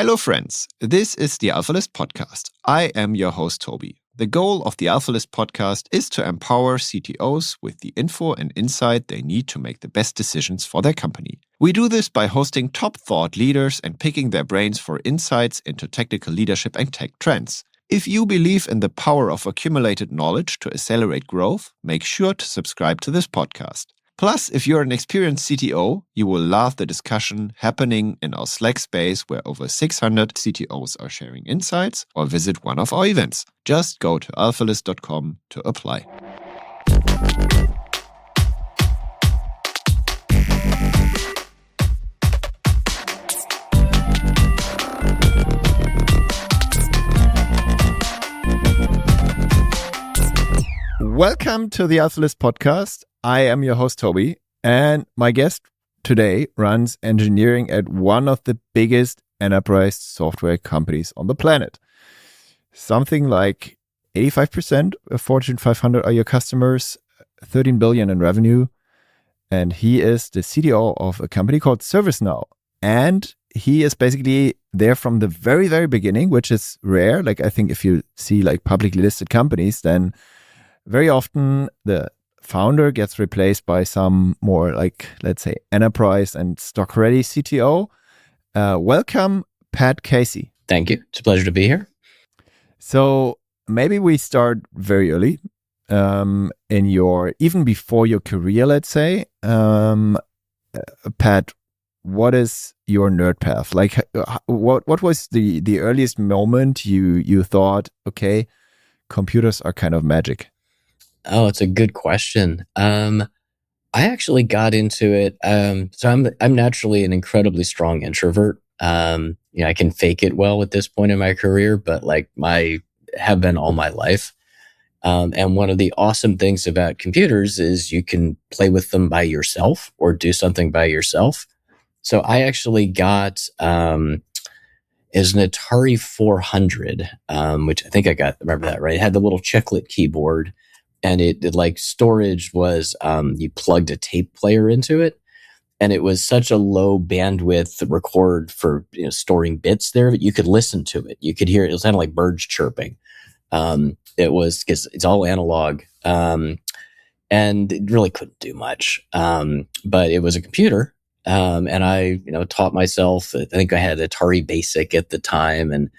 Hello, friends. This is the AlphaList podcast. I am your host, Tobi. The goal of the AlphaList podcast is to empower CTOs with the info and insight they need to make the best decisions for their company. We do this by hosting top thought leaders and picking their brains for insights into technical leadership and tech trends. If you believe in the power of accumulated knowledge to accelerate growth, make sure to subscribe to this podcast. Plus, if you're an experienced CTO, you will love the discussion happening in our Slack space where over 600 CTOs are sharing insights, or visit one of our events. Just go to alphalist.com to apply. Welcome to the AlphaList podcast. I am your host, Tobi, and my guest today runs engineering at one of the biggest enterprise software companies on the planet. Something like 85% of Fortune 500 are your customers, 13 billion in revenue, and he is the CTO of a company called ServiceNow. And he is basically there from the very, very beginning, which is rare. Like, I think if you see like publicly listed companies, then very often the founder gets replaced by some more like, let's say, enterprise and stock ready CTO. Welcome, Pat Casey. Thank you. It's a pleasure to be here. So maybe we start very early even before your career, let's say. Pat, what is your nerd path? Like, what was the earliest moment you thought, okay, computers are kind of magic? Oh, it's a good question. I actually got into it. So I'm naturally an incredibly strong introvert. I can fake it well at this point in my career, but have been all my life. And one of the awesome things about computers is you can play with them by yourself or do something by yourself. So I actually got is an Atari 400, which I think remember that, right? It had the little chiclet keyboard. And it like storage was, you plugged a tape player into it, and it was such a low bandwidth record for storing bits there that you could listen to it. You could hear it. It was kind of like birds chirping. It was because it's all analog, and it really couldn't do much. But it was a computer, and I taught myself. I think I had Atari Basic at the time, and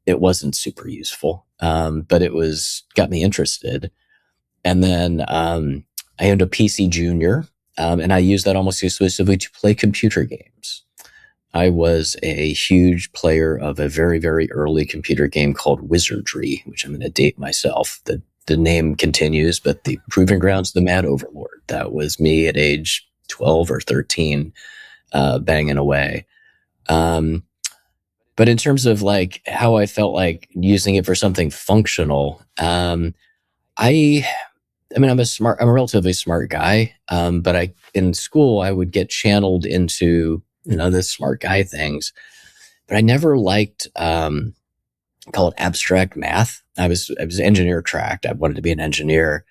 it wasn't super useful, but it got me interested. And then I owned a PC Junior, and I used that almost exclusively to play computer games. I was a huge player of a very, very early computer game called Wizardry, which I'm going to date myself. The name continues, but the Proving Grounds of the Mad Overlord. That was me at age 12 or 13, banging away. But in terms of like how I felt like using it for something functional, I'm a relatively smart guy. But in school, I would get channeled into, the smart guy things, but I never liked, call it abstract math. I was engineer tracked. I wanted to be an engineer.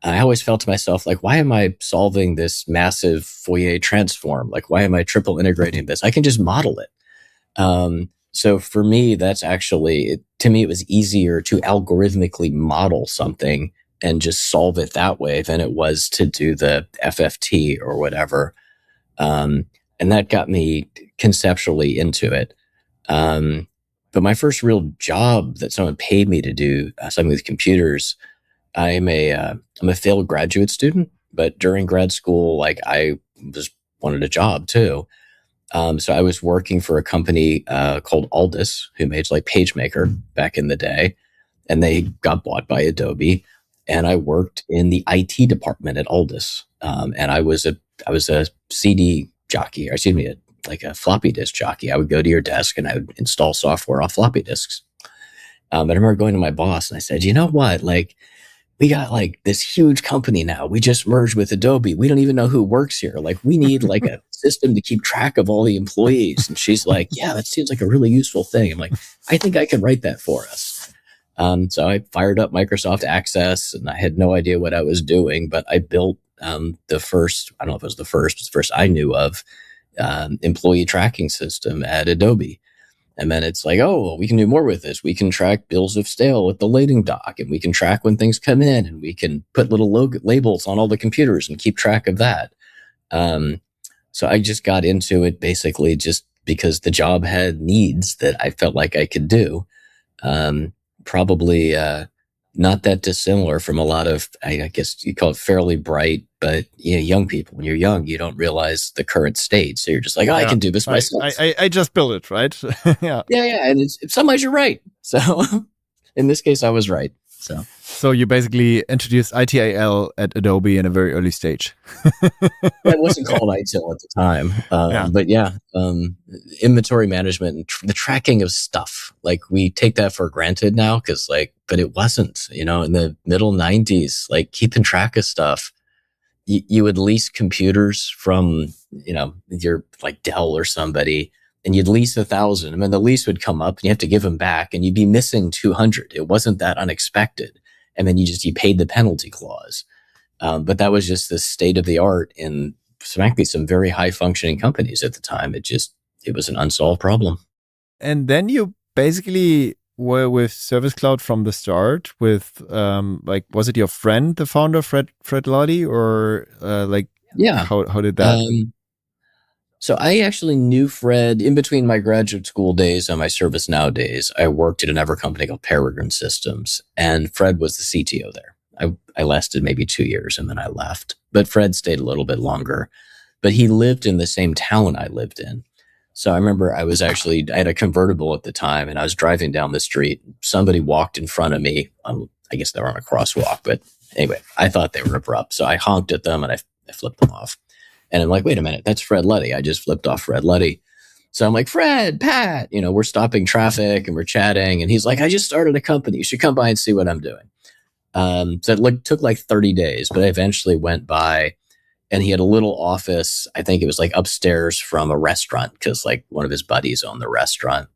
I always felt to myself, like, why am I solving this massive Fourier transform? Like, why am I triple integrating this? I can just model it. So for me, that's actually, to me, it was easier to algorithmically model something and just solve it that way than it was to do the FFT or whatever. And that got me conceptually into it. But my first real job that someone paid me to do something with computers, I'm a failed graduate student, but during grad school, like I just wanted a job too. So I was working for a company called Aldus, who made like PageMaker back in the day, and they got bought by Adobe. And I worked in the IT department at Aldus, and I was a CD jockey, or excuse me, like a floppy disk jockey. I would go to your desk and I would install software off floppy disks. But I remember going to my boss and I said, you know what, like, we got like this huge company now. We just merged with Adobe. We don't even know who works here. Like, we need like a system to keep track of all the employees. And she's like, yeah, that seems like a really useful thing. I'm like, I think I can write that for us. So I fired up Microsoft Access, and I had no idea what I was doing, but I built the first, I don't know if it was the first, but the first I knew of employee tracking system at Adobe. And then it's like, oh, well, we can do more with this. We can track bills of sale with the lading dock, and we can track when things come in, and we can put little labels on all the computers and keep track of that. So I just got into it basically just because the job had needs that I felt like I could do. Probably not that dissimilar from a lot of, I guess you call it fairly bright, but young people. When you're young, you don't realize the current state. So you're just like, I can do this myself. I just built it, right? Yeah. And in some ways you're right. So in this case, I was right. So you basically introduced ITIL at Adobe in a very early stage. It wasn't called ITIL at the time. But inventory management and the tracking of stuff. Like we take that for granted now but it wasn't, in the middle 90s, like keeping track of stuff. You would lease computers from, your like Dell or somebody, and you'd lease 1,000. And then the lease would come up and you have to give them back and you'd be missing 200. It wasn't that unexpected. And then you paid the penalty clause. But that was just the state of the art in, frankly, some very high functioning companies at the time. It was an unsolved problem. And then you basically were with Service Cloud from the start with, was it your friend, the founder, Fred Luddy, or how did that? So I actually knew Fred in between my graduate school days and my ServiceNow days. I worked at another company called Peregrine Systems, and Fred was the CTO there. I lasted maybe 2 years and then I left, but Fred stayed a little bit longer. But he lived in the same town I lived in. So I remember I had a convertible at the time, and I was driving down the street. Somebody walked in front of me. I guess they were on a crosswalk, but anyway, I thought they were abrupt. So I honked at them and I flipped them off. And I'm like, wait a minute, that's Fred Luddy. I just flipped off Fred Luddy. So I'm like, Fred, Pat, we're stopping traffic and we're chatting. And he's like, I just started a company. You should come by and see what I'm doing. So it took like 30 days, but I eventually went by, and he had a little office. I think it was like upstairs from a restaurant, because like one of his buddies owned the restaurant.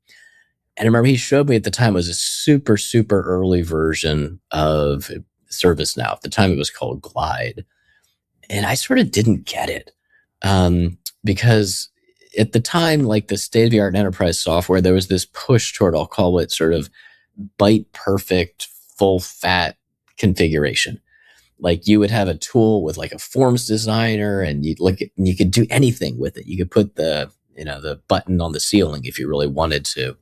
And I remember he showed me at the time, it was a super, super early version of ServiceNow. At the time it was called Glide. And I sort of didn't get it. Because at the time, like the state-of-the-art in enterprise software, there was this push toward, I'll call it sort of byte perfect, full fat configuration. Like you would have a tool with like a forms designer, and you could do anything with it. You could put the button on the ceiling if you really wanted to.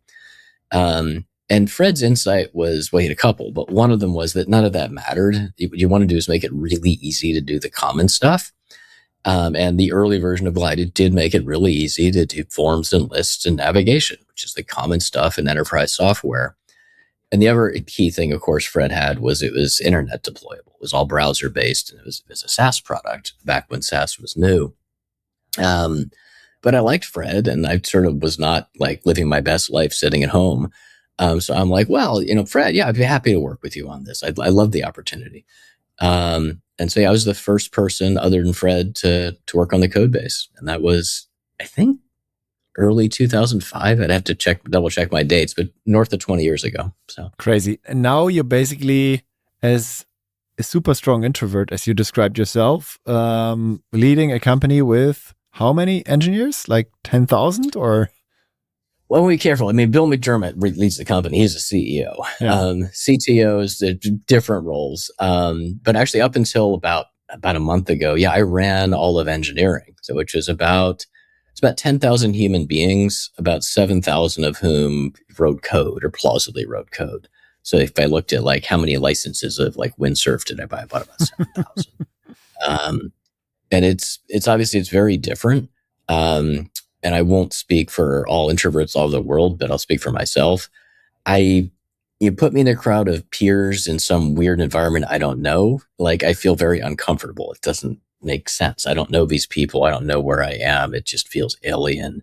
And Fred's insight was, he had a couple, but one of them was that none of that mattered. What you want to do is make it really easy to do the common stuff. And the early version of Glide did make it really easy to do forms and lists and navigation, which is the common stuff in enterprise software. And the other key thing, of course, Fred had was it was internet deployable. It was all browser based, and it was a SaaS product back when SaaS was new. But I liked Fred, and I sort of was not like living my best life sitting at home. So I'm like, well, Fred, I'd be happy to work with you on this. I love the opportunity. And so I was the first person other than Fred to work on the code base. And that was, I think, early 2005. I'd have to double check my dates, but north of 20 years ago. So crazy. And now you're basically, as a super strong introvert, as you described yourself, leading a company with how many engineers? Like 10,000 or? Well, be careful. I mean, Bill McDermott leads the company. He's a CEO. Yeah. CTOs, they're different roles. But actually up until about a month ago, I ran all of engineering. So which is about 10,000 human beings, about 7,000 of whom wrote code or plausibly wrote code. So if I looked at like how many licenses of like Windsurf did I buy, I bought about 7,000. And it's obviously it's very different. And I won't speak for all introverts all over the world, but I'll speak for myself. You put me in a crowd of peers in some weird environment I don't know, like I feel very uncomfortable. It doesn't make sense. I don't know these people. I don't know where I am. It just feels alien.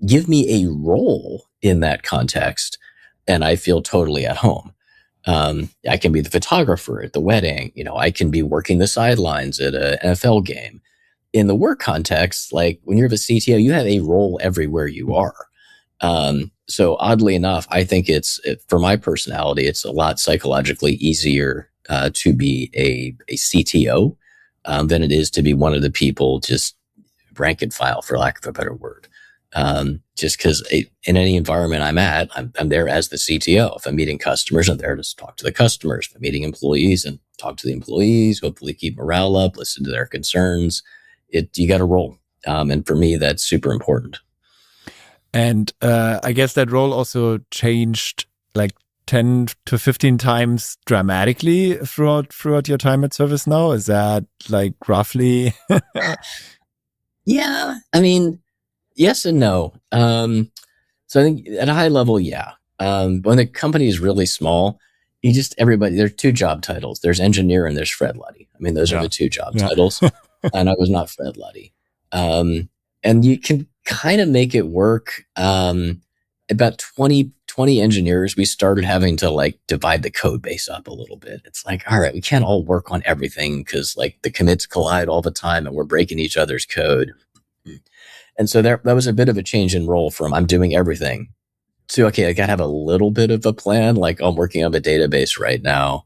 Give me a role in that context, and I feel totally at home. I can be the photographer at the wedding. I can be working the sidelines at an NFL game. In the work context, like when you're the CTO, you have a role everywhere you are. So oddly enough, I think for my personality, it's a lot psychologically easier to be a CTO than it is to be one of the people just rank and file, for lack of a better word. Just because in any environment I'm at, I'm there as the CTO. If I'm meeting customers, I'm there to talk to the customers. If I'm meeting employees, and talk to the employees, hopefully keep morale up, listen to their concerns. You got to roll. And for me, that's super important. And I guess that role also changed like 10 to 15 times dramatically throughout your time at ServiceNow. Is that like roughly? Yeah. I mean, yes and no. So I think at a high level, yeah. When the company is really small, there are two job titles. There's engineer and there's Fred Luddy. I mean, those are the two job titles. And I was not Fred Luddy. And you can kind of make it work. About 20 engineers, we started having to like divide the code base up a little bit. It's like, all right, we can't all work on everything because like the commits collide all the time and we're breaking each other's code. And so that was a bit of a change in role from I'm doing everything to, okay, I got to have a little bit of a plan. Like I'm working on a database right now.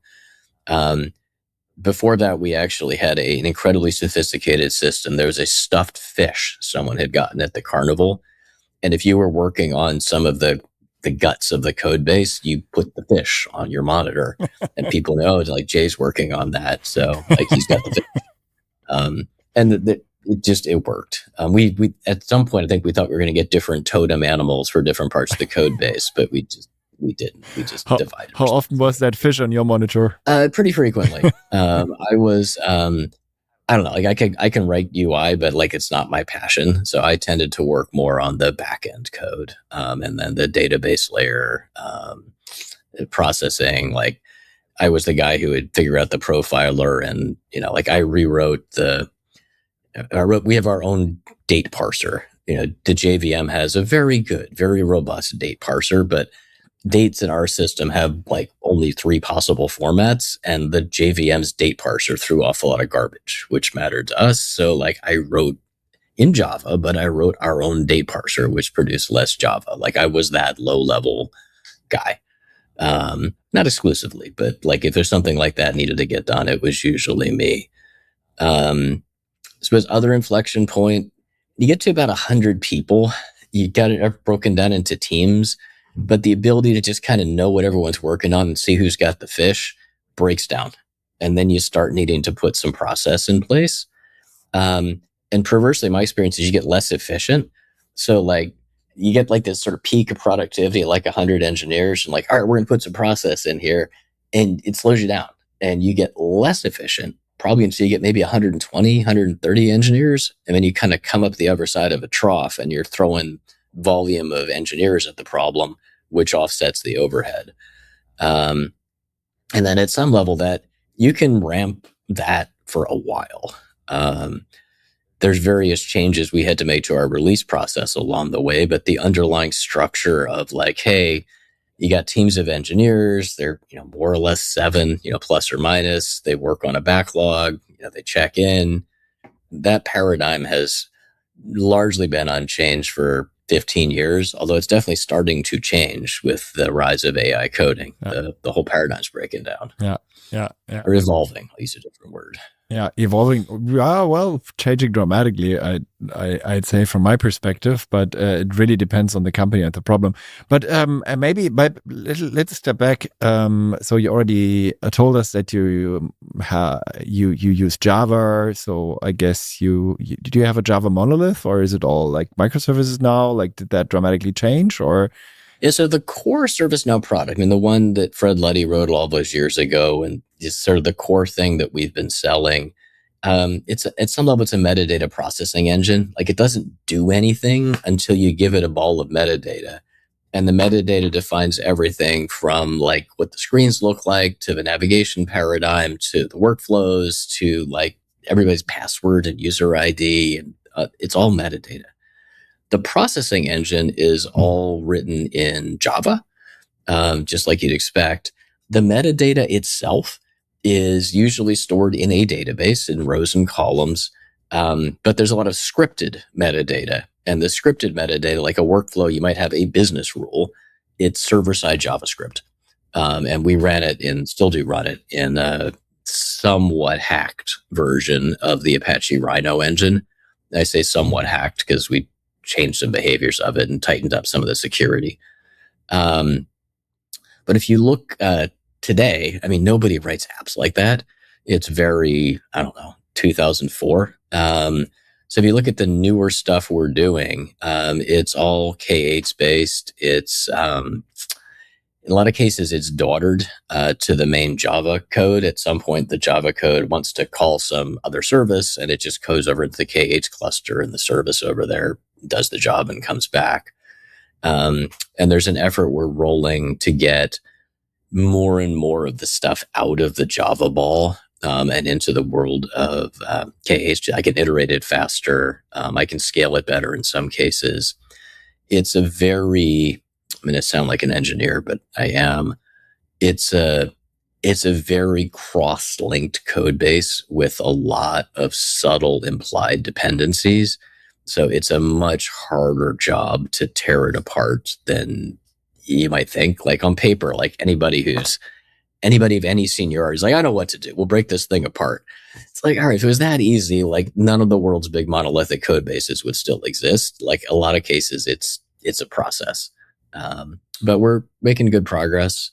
Before that, we actually had an incredibly sophisticated system. There was a stuffed fish someone had gotten at the carnival. And if you were working on some of the guts of the code base, you put the fish on your monitor and people know like Jay's working on that. So like he's got the fish. And it worked. We at some point, I think we thought we were going to get different totem animals for different parts of the code base, but we didn't. We just divided. How often was that fish on your monitor? Pretty frequently. I was, I don't know, like I can write UI, but like it's not my passion. So I tended to work more on the back end code, and then the database layer, processing. Like I was the guy who would figure out the profiler, and like I rewrote we have our own date parser. The JVM has a very good, very robust date parser, but dates in our system have like only 3 possible formats, and the JVM's date parser threw off a lot of garbage, which mattered to us. So like I wrote in Java, but I wrote our own date parser, which produced less Java. Like I was that low level guy. Not exclusively, but like if there's something like that needed to get done, it was usually me. I suppose other inflection point, you get to about 100 people, you got it broken down into teams. But the ability to just kind of know what everyone's working on and see who's got the fish breaks down. And then you start needing to put some process in place. And perversely, my experience is you get less efficient. So like you get like this sort of peak of productivity at like 100 engineers and like, all right, we're going to put some process in here, and it slows you down and you get less efficient probably until you get maybe 120, 130 engineers. And then you kind of come up the other side of a trough and you're throwing volume of engineers at the problem, which offsets the overhead. And then at some level that you can ramp that for a while. There's various changes we had to make to our release process along the way, but the underlying structure of like, hey, you got teams of engineers, they're, more or less 7, plus or minus, they work on a backlog, they check in. That paradigm has largely been unchanged for 15 years, although it's definitely starting to change with the rise of AI coding. Yeah. The whole paradigm's breaking down. Yeah. Or evolving. I'll use a different word. Yeah, evolving. Well, changing dramatically, I'd say from my perspective, but it really depends on the company and the problem. But let's step back. So you already told us that you use Java. So I guess do you have a Java monolith, or is it all like microservices now? Like, did that dramatically change, or? Yeah, so the core ServiceNow product, the one that Fred Luddy wrote all those years ago, and is sort of the core thing that we've been selling. It's at some level, it's a metadata processing engine. Like it doesn't do anything until you give it a ball of metadata. And the metadata defines everything from like what the screens look like, to the navigation paradigm, to the workflows, to like everybody's password and user ID. And it's all metadata. The processing engine is all written in Java, just like you'd expect. The metadata itself is usually stored in a database in rows and columns, but there's a lot of scripted metadata. And the scripted metadata, like a workflow, you might have a business rule. It's server-side JavaScript. And we still do run it in a somewhat hacked version of the Apache Rhino engine. I say somewhat hacked because we changed some behaviors of it and tightened up some of the security. But if you look today, I mean, nobody writes apps like that. It's very, 2004. So if you look at the newer stuff we're doing, it's all K8s based. It's in a lot of cases, it's daughtered to the main Java code. At some point, the Java code wants to call some other service, and it just goes over to the K8s cluster, and the service over there does the job and comes back. And there's an effort we're rolling to get more and more of the stuff out of the Java ball and into the world of K8s. I can iterate it faster. I can scale it better in some cases. It's a very, I'm going to sound like an engineer, but I am. It's a very cross-linked code base with a lot of subtle implied dependencies. So it's a much harder job to tear it apart than you might think. Like on paper, like anybody of any seniority is like, I know what to do. We'll break this thing apart. It's like, all right, if it was that easy, like none of the world's big monolithic code bases would still exist. Like a lot of cases, it's a process. But we're making good progress.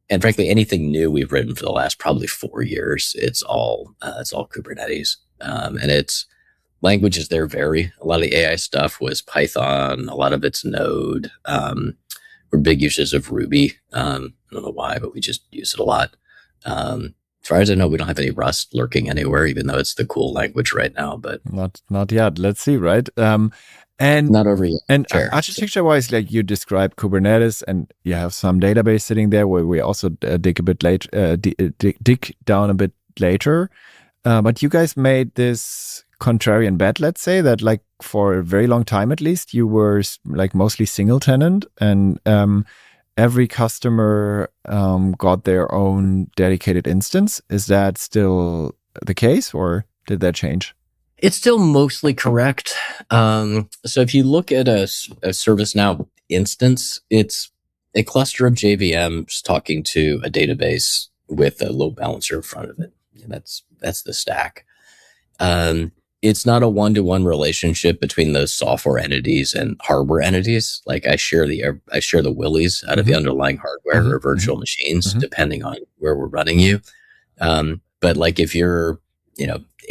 And frankly, anything new we've written for the last probably 4 years, it's all Kubernetes. And it's languages there vary. A lot of the AI stuff was Python. A lot of it's Node. We're big users of Ruby. I don't know why, but we just use it a lot. As far as I know, we don't have any Rust lurking anywhere, even though it's the cool language right now. But not yet. Let's see, right? And not over yet. And architecture-wise, like you described Kubernetes, and you have some database sitting there where we also dig down a bit later. But you guys made this contrarian bet, let's say, that like for a very long time at least, you were like mostly single tenant, and every customer got their own dedicated instance. Is that still the case, or did that change? It's still mostly correct. So if you look at a ServiceNow instance, it's a cluster of JVMs talking to a database with a load balancer in front of it. And that's the stack. It's not a one-to-one relationship between those software entities and hardware entities. Like I share the willies out of the underlying hardware or virtual machines, depending on where we're running you. But like if you're,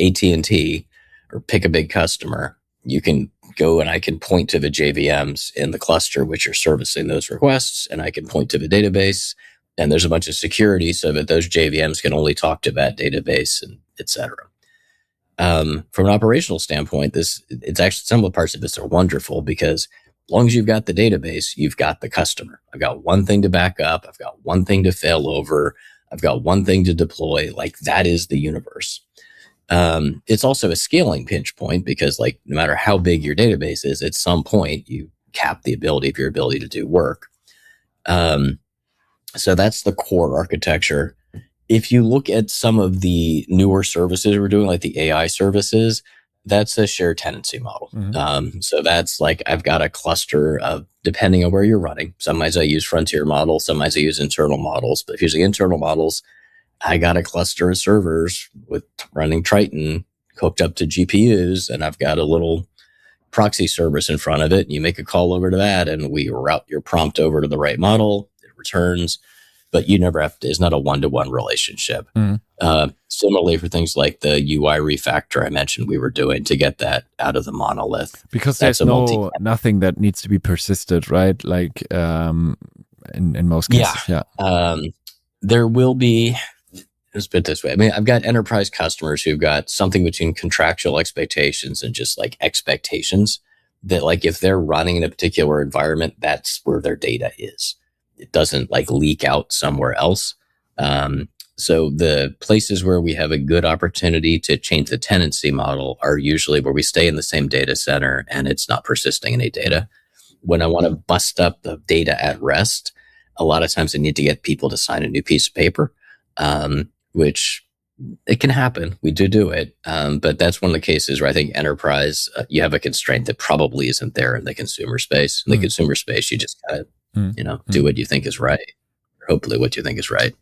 AT&T, or pick a big customer, you can go and I can point to the JVMs in the cluster which are servicing those requests, and I can point to the database, and there's a bunch of security so that those JVMs can only talk to that database, and et cetera. From an operational standpoint, it's actually some of the parts of this are wonderful because as long as you've got the database, you've got the customer. I've got one thing to back up. I've got one thing to fail over. I've got one thing to deploy. Like that is the universe. It's also a scaling pinch point because like no matter how big your database is, at some point you cap the ability of your ability to do work. So that's the core architecture. If you look at some of the newer services we're doing, like the AI services, that's a shared tenancy model. So that's like, I've got a cluster of, depending on where you're running. Sometimes I use frontier models, sometimes I use internal models, but if using internal models, I got a cluster of servers with running Triton hooked up to GPUs, and I've got a little proxy service in front of it. And you make a call over to that, and we route your prompt over to the right model. It returns, but you never have to. It's not a one-to-one relationship. Similarly, for things like the UI refactor I mentioned, we were doing to get that out of the monolith, because there's nothing that needs to be persisted, right? Like in most cases, there will be. Let's put it this way. I mean, I've got enterprise customers who've got something between contractual expectations and just like expectations that like if they're running in a particular environment, that's where their data is. It doesn't like leak out somewhere else. So the places where we have a good opportunity to change the tenancy model are usually where we stay in the same data center and it's not persisting any data. When I want to bust up the data at rest, a lot of times I need to get people to sign a new piece of paper. Which it can happen. We do it. But that's one of the cases where I think enterprise, you have a constraint that probably isn't there in the consumer space. In the consumer space, you just gotta, do what you think is right. Or hopefully what you think is right.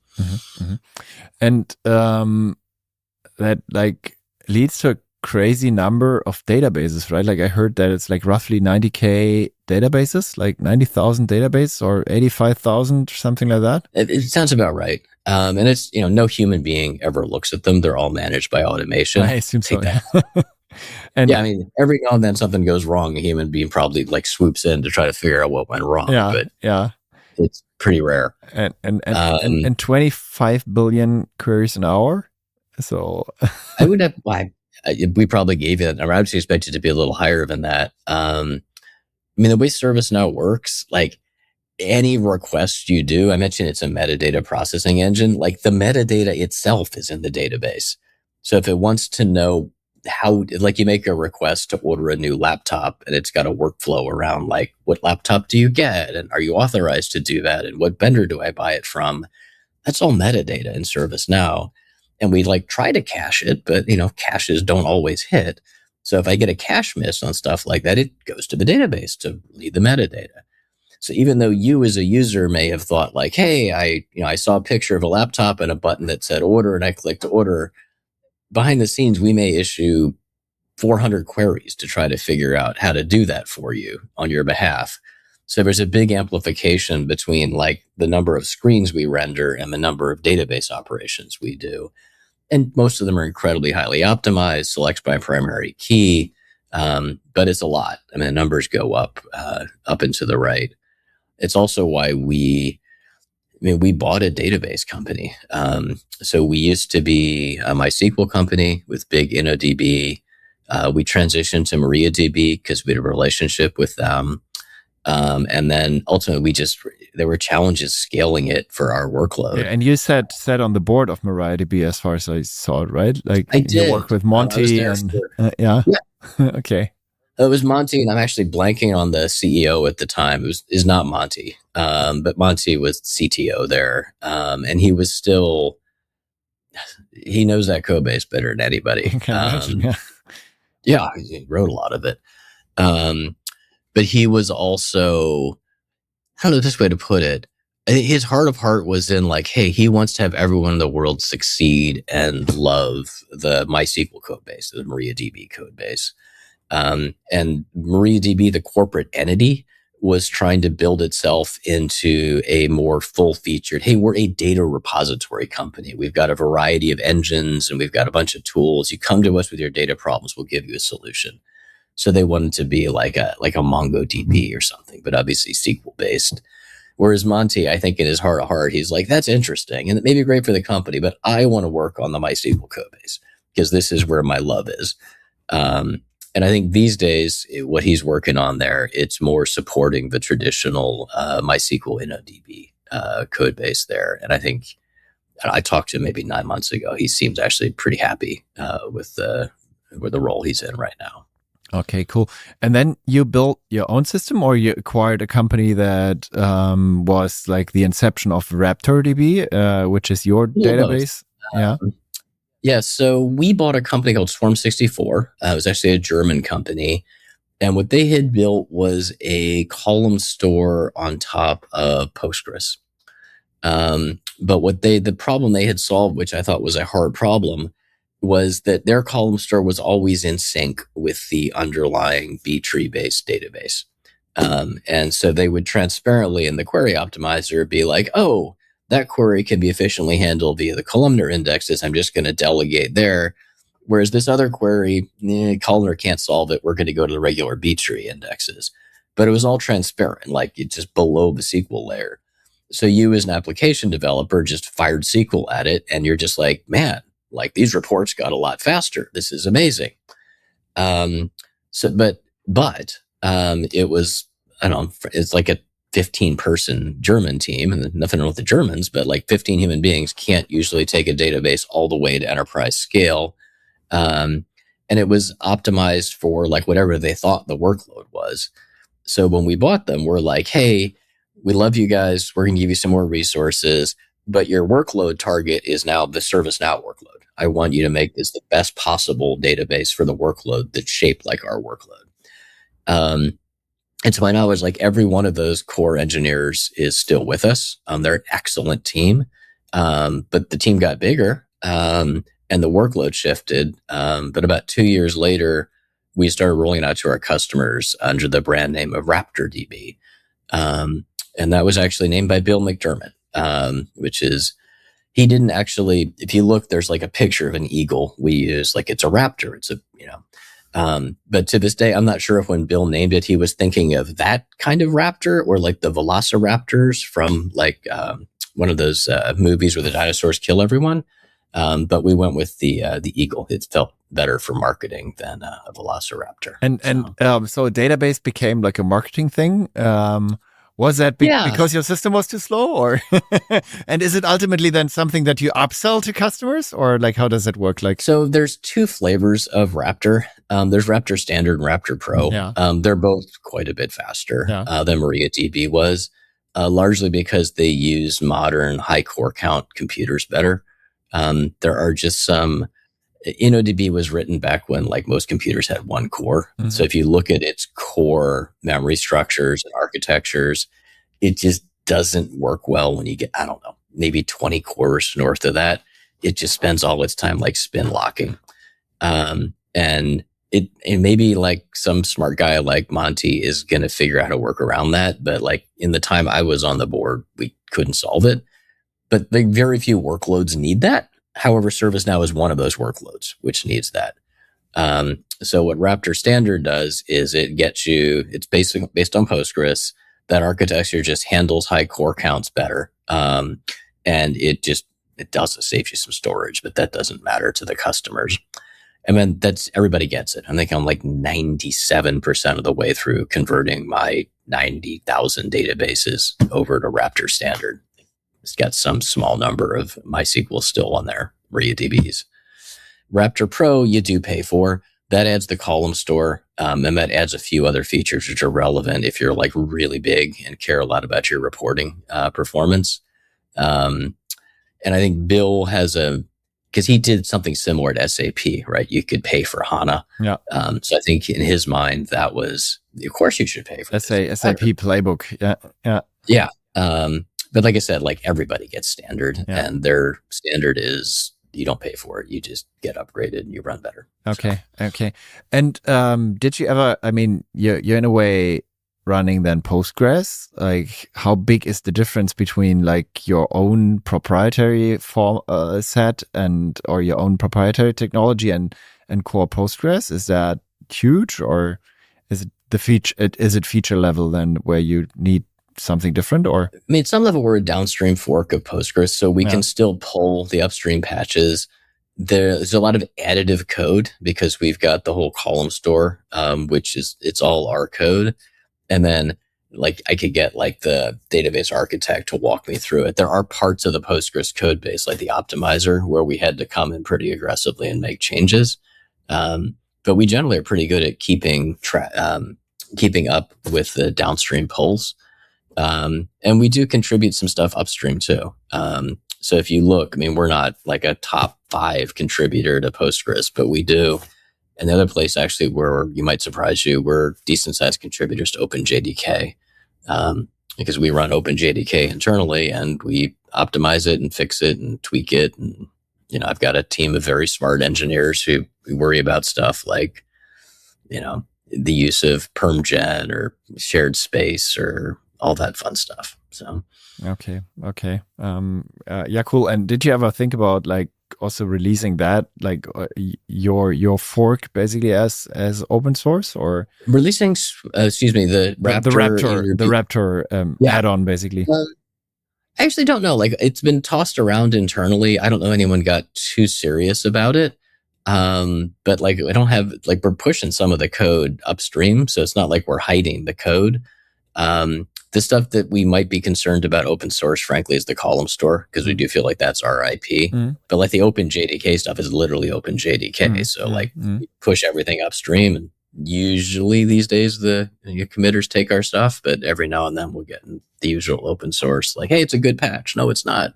And that like leads to a crazy number of databases, right? Like I heard that it's like roughly 90K databases, like 90,000 databases or 85,000, something like that. It sounds about right. And it's, no human being ever looks at them. They're all managed by automation. I assume so. Take Yeah. And yeah, I mean, every now and then something goes wrong. A human being probably like swoops in to try to figure out what went wrong. yeah, But yeah, it's pretty rare. And 25 billion queries an hour. So I would have. We probably gave you that number. I would expect it to be a little higher than that. I mean, the way ServiceNow works, like any request you do, I mentioned it's a metadata processing engine. Like the metadata itself is in the database. So if it wants to know how, like you make a request to order a new laptop and it's got a workflow around like, what laptop do you get? And are you authorized to do that? And what vendor do I buy it from? That's all metadata in ServiceNow. And we like try to cache it, but caches don't always hit. So if I get a cache miss on stuff like that, it goes to the database to read the metadata. So even though you as a user may have thought like, hey, I saw a picture of a laptop and a button that said order and I clicked order, behind the scenes, we may issue 400 queries to try to figure out how to do that for you on your behalf. So there's a big amplification between like the number of screens we render and the number of database operations we do. And most of them are incredibly highly optimized, selects by primary key. But it's a lot. I mean, the numbers go up and to the right. It's also why we bought a database company. So we used to be a MySQL company with big InnoDB. We transitioned to MariaDB because we had a relationship with them. And then ultimately there were challenges scaling it for our workload. Yeah, and you said on the board of MariaDB as far as I saw it, right? Like I did. You work with Monty and yeah. Okay. It was Monty, and I'm actually blanking on the CEO at the time. Is not Monty, but Monty was CTO there, and he was still. He knows that code base better than anybody. Yeah, he wrote a lot of it, but he was also. I don't know this way to put it. His heart of heart was in like, hey, he wants to have everyone in the world succeed and love the MySQL code base, the MariaDB code base. And MariaDB, the corporate entity, was trying to build itself into a more full-featured, hey, we're a data repository company. We've got a variety of engines and we've got a bunch of tools. You come to us with your data problems, we'll give you a solution. So they wanted to be like a MongoDB or something, but obviously SQL-based. Whereas Monty, I think in his heart of heart, he's like, that's interesting and it may be great for the company, but I want to work on the MySQL code base because this is where my love is. And I think these days, what he's working on there, it's more supporting the traditional MySQL InnoDB code base there. And I think I talked to him maybe 9 months ago. He seems actually pretty happy with the role he's in right now. Okay, cool. And then you built your own system, or you acquired a company that was like the inception of RaptorDB, which is your database. Yeah, so we bought a company called Swarm64. It was actually a German company. And what they had built was a column store on top of Postgres. But the problem they had solved, which I thought was a hard problem, was that their column store was always in sync with the underlying B-tree-based database. And so they would transparently in the query optimizer be like, oh, that query can be efficiently handled via the columnar indexes. I'm just going to delegate there. Whereas this other query, columnar can't solve it. We're going to go to the regular B-tree indexes. But it was all transparent, like it's just below the SQL layer. So you as an application developer just fired SQL at it, and you're just like, man, like these reports got a lot faster. This is amazing. But it was, I don't know, it's like a 15-person German team, and nothing wrong with the Germans, but like 15 human beings can't usually take a database all the way to enterprise scale. And it was optimized for like whatever they thought the workload was. So when we bought them, we're like, hey, we love you guys. We're going to give you some more resources, but your workload target is now the ServiceNow workload. I want you to make this the best possible database for the workload that's shaped like our workload. And to my knowledge, like every one of those core engineers is still with us. They're an excellent team. But the team got bigger. And and the workload shifted. But about 2 years later, we started rolling out to our customers under the brand name of RaptorDB. And that was actually named by Bill McDermott, which is, he didn't actually, if you look, there's like a picture of an eagle we use, like it's a raptor. It's a, but to this day, I'm not sure if when Bill named it, he was thinking of that kind of raptor or like the velociraptors from like one of those movies where the dinosaurs kill everyone. But we went with the eagle. It felt better for marketing than a velociraptor. So a database became like a marketing thing. Was that because your system was too slow, or and is it ultimately then something that you upsell to customers, or like how does it work? Like, so there's two flavors of Raptor. There's Raptor Standard and Raptor Pro. Yeah. They're both quite a bit faster than MariaDB was, largely because they use modern high core count computers better. There are just some. InnoDB was written back when like most computers had one core. Mm-hmm. So if you look at its core memory structures and architectures, it just doesn't work well when you get, I don't know, maybe 20 cores north of that. It just spends all its time like spin locking. And it maybe like some smart guy like Monty is going to figure out how to work around that. But like in the time I was on the board, we couldn't solve it. But like very few workloads need that. However, ServiceNow is one of those workloads which needs that. So what Raptor Standard does is it gets you, it's based on Postgres. That architecture just handles high core counts better. And it does save you some storage, but that doesn't matter to the customers. And then everybody gets it. I think I'm like 97% of the way through converting my 90,000 databases over to Raptor Standard. It's got some small number of MySQL still on there, MariaDBs. Raptor Pro, you do pay for. That adds the column store, and that adds a few other features which are relevant if you're like really big and care a lot about your reporting performance. And I think Bill has because he did something similar at SAP, right? You could pay for HANA. Yeah. So I think in his mind, that was, of course you should pay for SAP playbook. Yeah. Yeah. But like I said, like everybody gets standard, and their standard is you don't pay for it. You just get upgraded and you run better. Okay. And did you ever, I mean, you're in a way running then Postgres. Like how big is the difference between like your own proprietary form set or your own proprietary technology and core Postgres? Is that huge, or is it feature level then where you need something different? Or I mean, at some level, we're a downstream fork of Postgres, so we can still pull the upstream patches. There's a lot of additive code because we've got the whole column store, which it's all our code. And then like I could get like the database architect to walk me through it. There are parts of the Postgres code base, like the optimizer, where we had to come in pretty aggressively and make changes. But we generally are pretty good at keeping up with the downstream pulls. And we do contribute some stuff upstream too. So if you look, I mean, we're not like a top 5 contributor to Postgres, but we do. And the other place actually where you might surprise you, we're decent sized contributors to OpenJDK, because we run OpenJDK internally and we optimize it and fix it and tweak it. And, I've got a team of very smart engineers who worry about stuff like, the use of PermGen or shared space or all that fun stuff. So, okay. Yeah, cool. And did you ever think about like also releasing that, like your fork basically as open source, or releasing? The Raptor add-on basically? I actually don't know. Like it's been tossed around internally. I don't know anyone got too serious about it. But like I don't have like we're pushing some of the code upstream, so it's not like we're hiding the code. The stuff that we might be concerned about open source, frankly, is the column store, because we do feel like that's our IP. But like the OpenJDK stuff is literally OpenJDK. So like we push everything upstream, and usually these days the committers take our stuff, but every now and then we'll get the usual open source, like, hey, it's a good patch. No, it's not.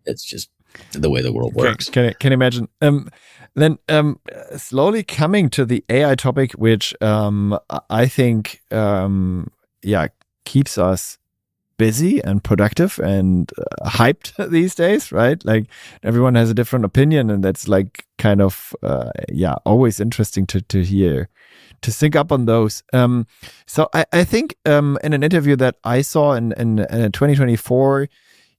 It's just the way the world works. Can imagine. Then slowly coming to the AI topic, which I think keeps us busy and productive and hyped these days, right? Like everyone has a different opinion, and that's like kind of always interesting to hear, to sync up on those. So I think in an interview that I saw in 2024,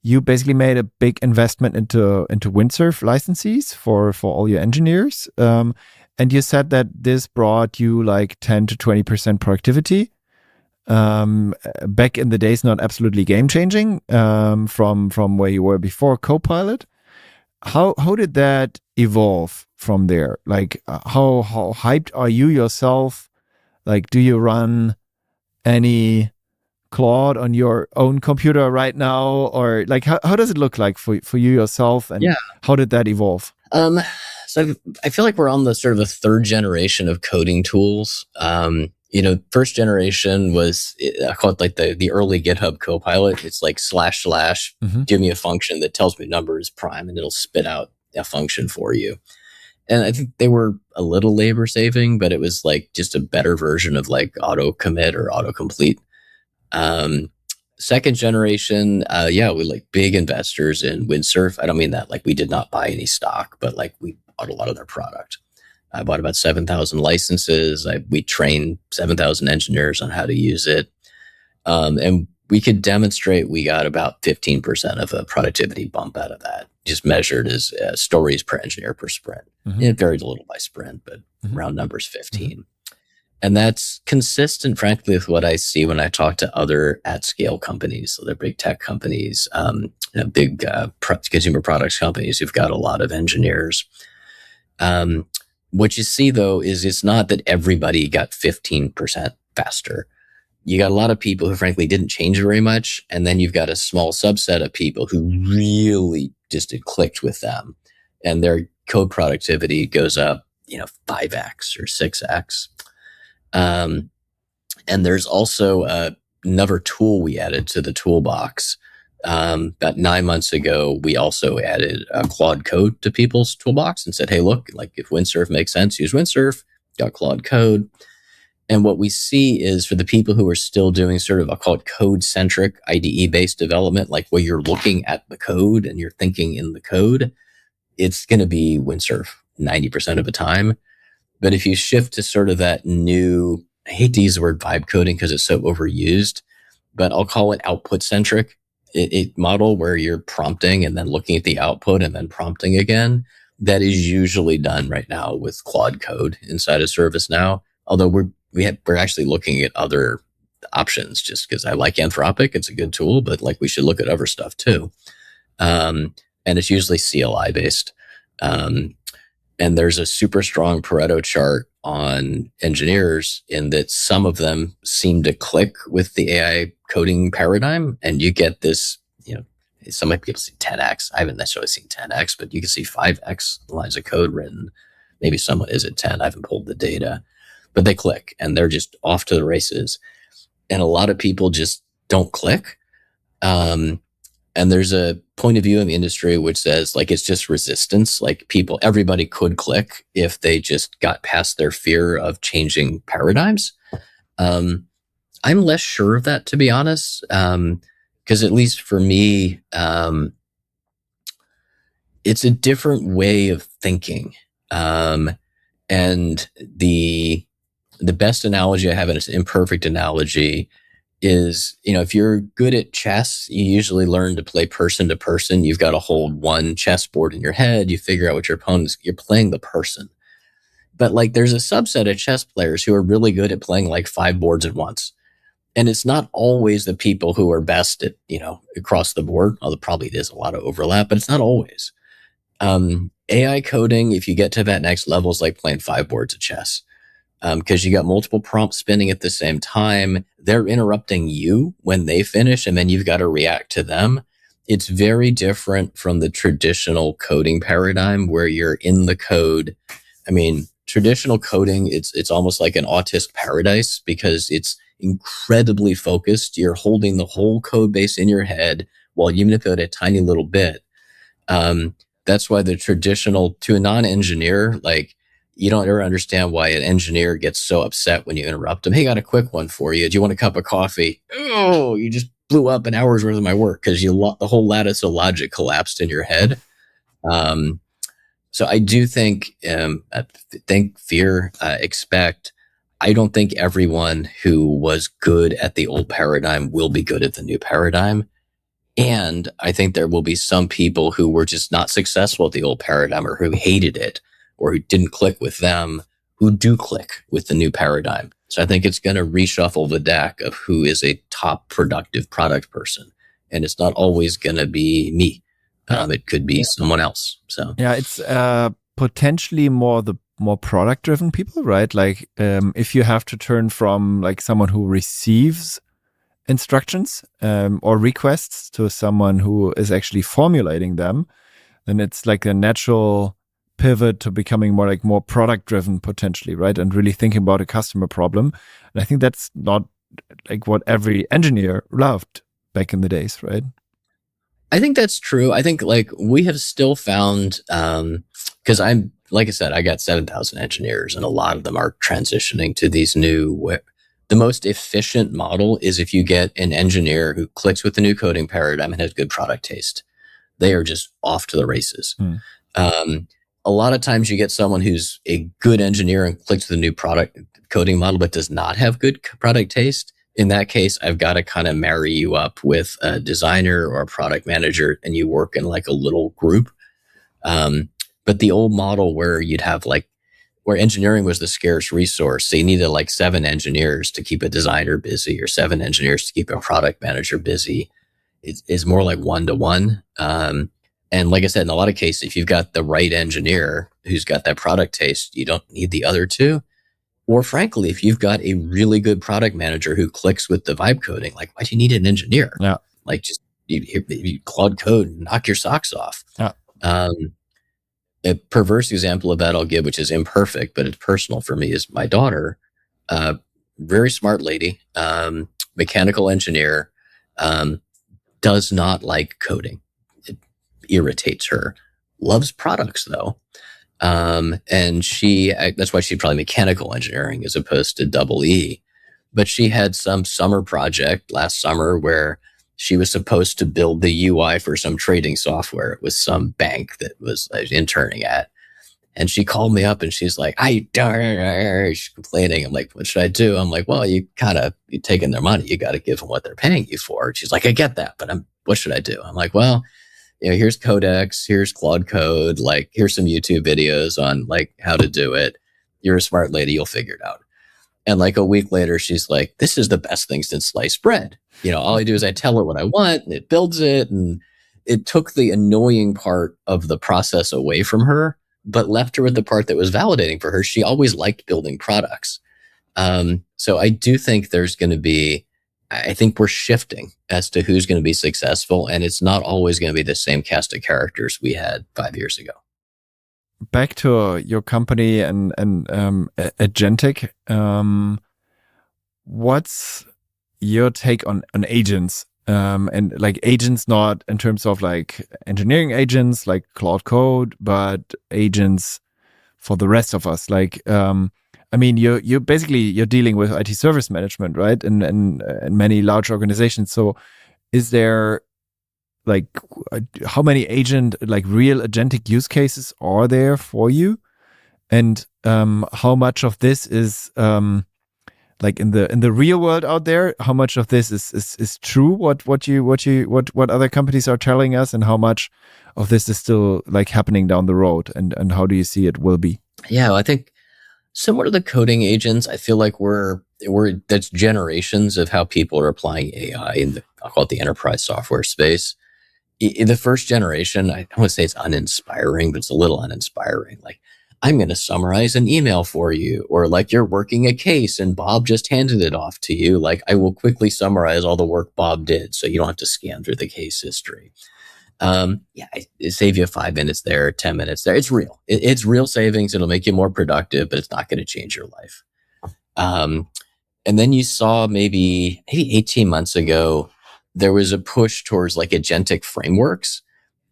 you basically made a big investment into Windsurf licenses for all your engineers. And you said that this brought you like 10 to 20% productivity. Back in the days, not absolutely game changing from where you were before Copilot. How did that evolve from there? Like how hyped are you yourself? Like, do you run any Claude on your own computer right now, or like how does it look like for you yourself, and how did that evolve? So I feel like we're on the sort of a third generation of coding tools. First generation was, I call it like the early GitHub Copilot. It's like // give me a function that tells me number is prime, and it'll spit out a function for you. And I think they were a little labor saving, but it was like just a better version of like auto commit or autocomplete. Second generation, we like big investors in Windsurf. I don't mean that like we did not buy any stock, but like we bought a lot of their product. I bought about 7,000 licenses. We trained 7,000 engineers on how to use it. And we could demonstrate we got about 15% of a productivity bump out of that, just measured as stories per engineer per sprint. It varied a little by sprint, but round numbers 15. And that's consistent, frankly, with what I see when I talk to other at-scale companies. So they're big tech companies, big consumer products companies who've got a lot of engineers. What you see, though, is it's not that everybody got 15% faster. You got a lot of people who, frankly, didn't change very much. And then you've got a small subset of people who really just it clicked with them. And their code productivity goes up, 5x or 6x. And there's also another tool we added to the toolbox. About 9 months ago, we also added Claude Code to people's toolbox and said, hey, look, like if Windsurf makes sense, use Windsurf, got Claude Code. And what we see is for the people who are still doing sort of, I'll call it code-centric IDE-based development, like where you're looking at the code and you're thinking in the code, it's going to be Windsurf 90% of the time. But if you shift to sort of that new, I hate to use the word vibe coding because it's so overused, but I'll call it output-centric model where you're prompting and then looking at the output and then prompting again. That is usually done right now with Claude Code inside of ServiceNow. Although we're actually looking at other options just because I like Anthropic. It's a good tool, but like we should look at other stuff too. And it's usually CLI based. And there's a super strong Pareto chart on engineers in that some of them seem to click with the AI coding paradigm. And you get this, some people see 10x. I haven't necessarily seen 10x, but you can see 5x lines of code written. Maybe someone is at 10. I haven't pulled the data, but they click and they're just off to the races. And a lot of people just don't click. And there's a point of view in the industry which says like it's just resistance. Like everybody could click if they just got past their fear of changing paradigms. I'm less sure of that, to be honest, because at least for me, it's a different way of thinking. And the best analogy I have, and it's an imperfect analogy, is, if you're good at chess, you usually learn to play person to person. You've got to hold one chessboard in your head. You figure out what your opponent's, you're playing the person. But like there's a subset of chess players who are really good at playing like 5 boards at once. And it's not always the people who are best at, across the board, although probably there's a lot of overlap, but it's not always. AI coding, if you get to that next level, is like playing 5 boards of chess. Because you got multiple prompts spinning at the same time. They're interrupting you when they finish, and then you've got to react to them. It's very different from the traditional coding paradigm where you're in the code. I mean, traditional coding, it's almost like an autistic paradise because it's incredibly focused. You're holding the whole code base in your head while you manipulate a tiny little bit. That's why the traditional, to a non-engineer, like, you don't ever understand why an engineer gets so upset when you interrupt them. Hey, got a quick one for you. Do you want a cup of coffee? Oh, you just blew up an hour's worth of my work because the whole lattice of logic collapsed in your head. So I do think, fear, expect. I don't think everyone who was good at the old paradigm will be good at the new paradigm. And I think there will be some people who were just not successful at the old paradigm, or who hated it, or who didn't click with them, who do click with the new paradigm. So I think it's going to reshuffle the deck of who is a top productive product person. And it's not always going to be me. It could be someone else. So yeah, it's potentially more product driven people, right? Like if you have to turn from like someone who receives instructions or requests to someone who is actually formulating them, then it's like a natural pivot to becoming more product driven potentially, right? And really thinking about a customer problem. And I think that's not like what every engineer loved back in the days, right? I think that's true. I think like we have still found, because like I said, I got 7,000 engineers, and a lot of them are transitioning to these new. The most efficient model is if you get an engineer who clicks with the new coding paradigm and has good product taste. They are just off to the races. A lot of times you get someone who's a good engineer and clicks with the new product coding model, but does not have good product taste. In that case, I've got to kind of marry you up with a designer or a product manager, and you work in like a little group. But the old model where you'd have where engineering was the scarce resource, so you needed like 7 engineers to keep a designer busy, or 7 engineers to keep a product manager busy, is more like 1-to-1. And like I said, in a lot of cases, if you've got the right engineer who's got that product taste, you don't need the other 2. Or frankly, if you've got a really good product manager who clicks with the vibe coding, like, why do you need an engineer? Yeah. Like, just you Claude code and knock your socks off. Yeah. A perverse example of that I'll give, which is imperfect, but it's personal for me, is my daughter, very smart lady, mechanical engineer, does not like coding. It irritates her. Loves products though. And that's why she's probably mechanical engineering as opposed to double E. But she had some summer project last summer where she was supposed to build the UI for some trading software. It was some bank that I was interning at. And she called me up and she's like, she's complaining. I'm like, what should I do? I'm like, well, you're taking their money. You got to give them what they're paying you for. She's like, I get that, but what should I do? I'm like, well, here's Codex, here's Claude Code, like, here's some YouTube videos on like how to do it. You're a smart lady, you'll figure it out. And like a week later, she's like, this is the best thing since sliced bread. All I do is I tell it what I want and it builds it. And it took the annoying part of the process away from her, but left her with the part that was validating for her. She always liked building products. So I do think I think we're shifting as to who's going to be successful, and it's not always going to be the same cast of characters we had 5 years ago. Back to your company and Agentic, what's your take on agents? And like agents, not in terms of like engineering agents like Claude Code, but agents for the rest of us. Like, I mean, you're dealing with IT service management, right? And many large organizations. So is there like how many real agentic use cases are there for you? And how much of this is like in the real world out there? How much of this is true? What other companies are telling us, and how much of this is still like happening down the road? And how do you see it will be? Yeah, I think similar to the coding agents, I feel like that's generations of how people are applying AI in I'll call it the enterprise software space. In the first generation, I want to say it's uninspiring, but it's a little uninspiring. Like, I'm going to summarize an email for you, or like you're working a case and Bob just handed it off to you. Like, I will quickly summarize all the work Bob did, so you don't have to scan through the case history. It save you 5 minutes there, 10 minutes there. It's real. It's real savings. It'll make you more productive, but it's not going to change your life. And then you saw maybe 18 months ago, there was a push towards like agentic frameworks.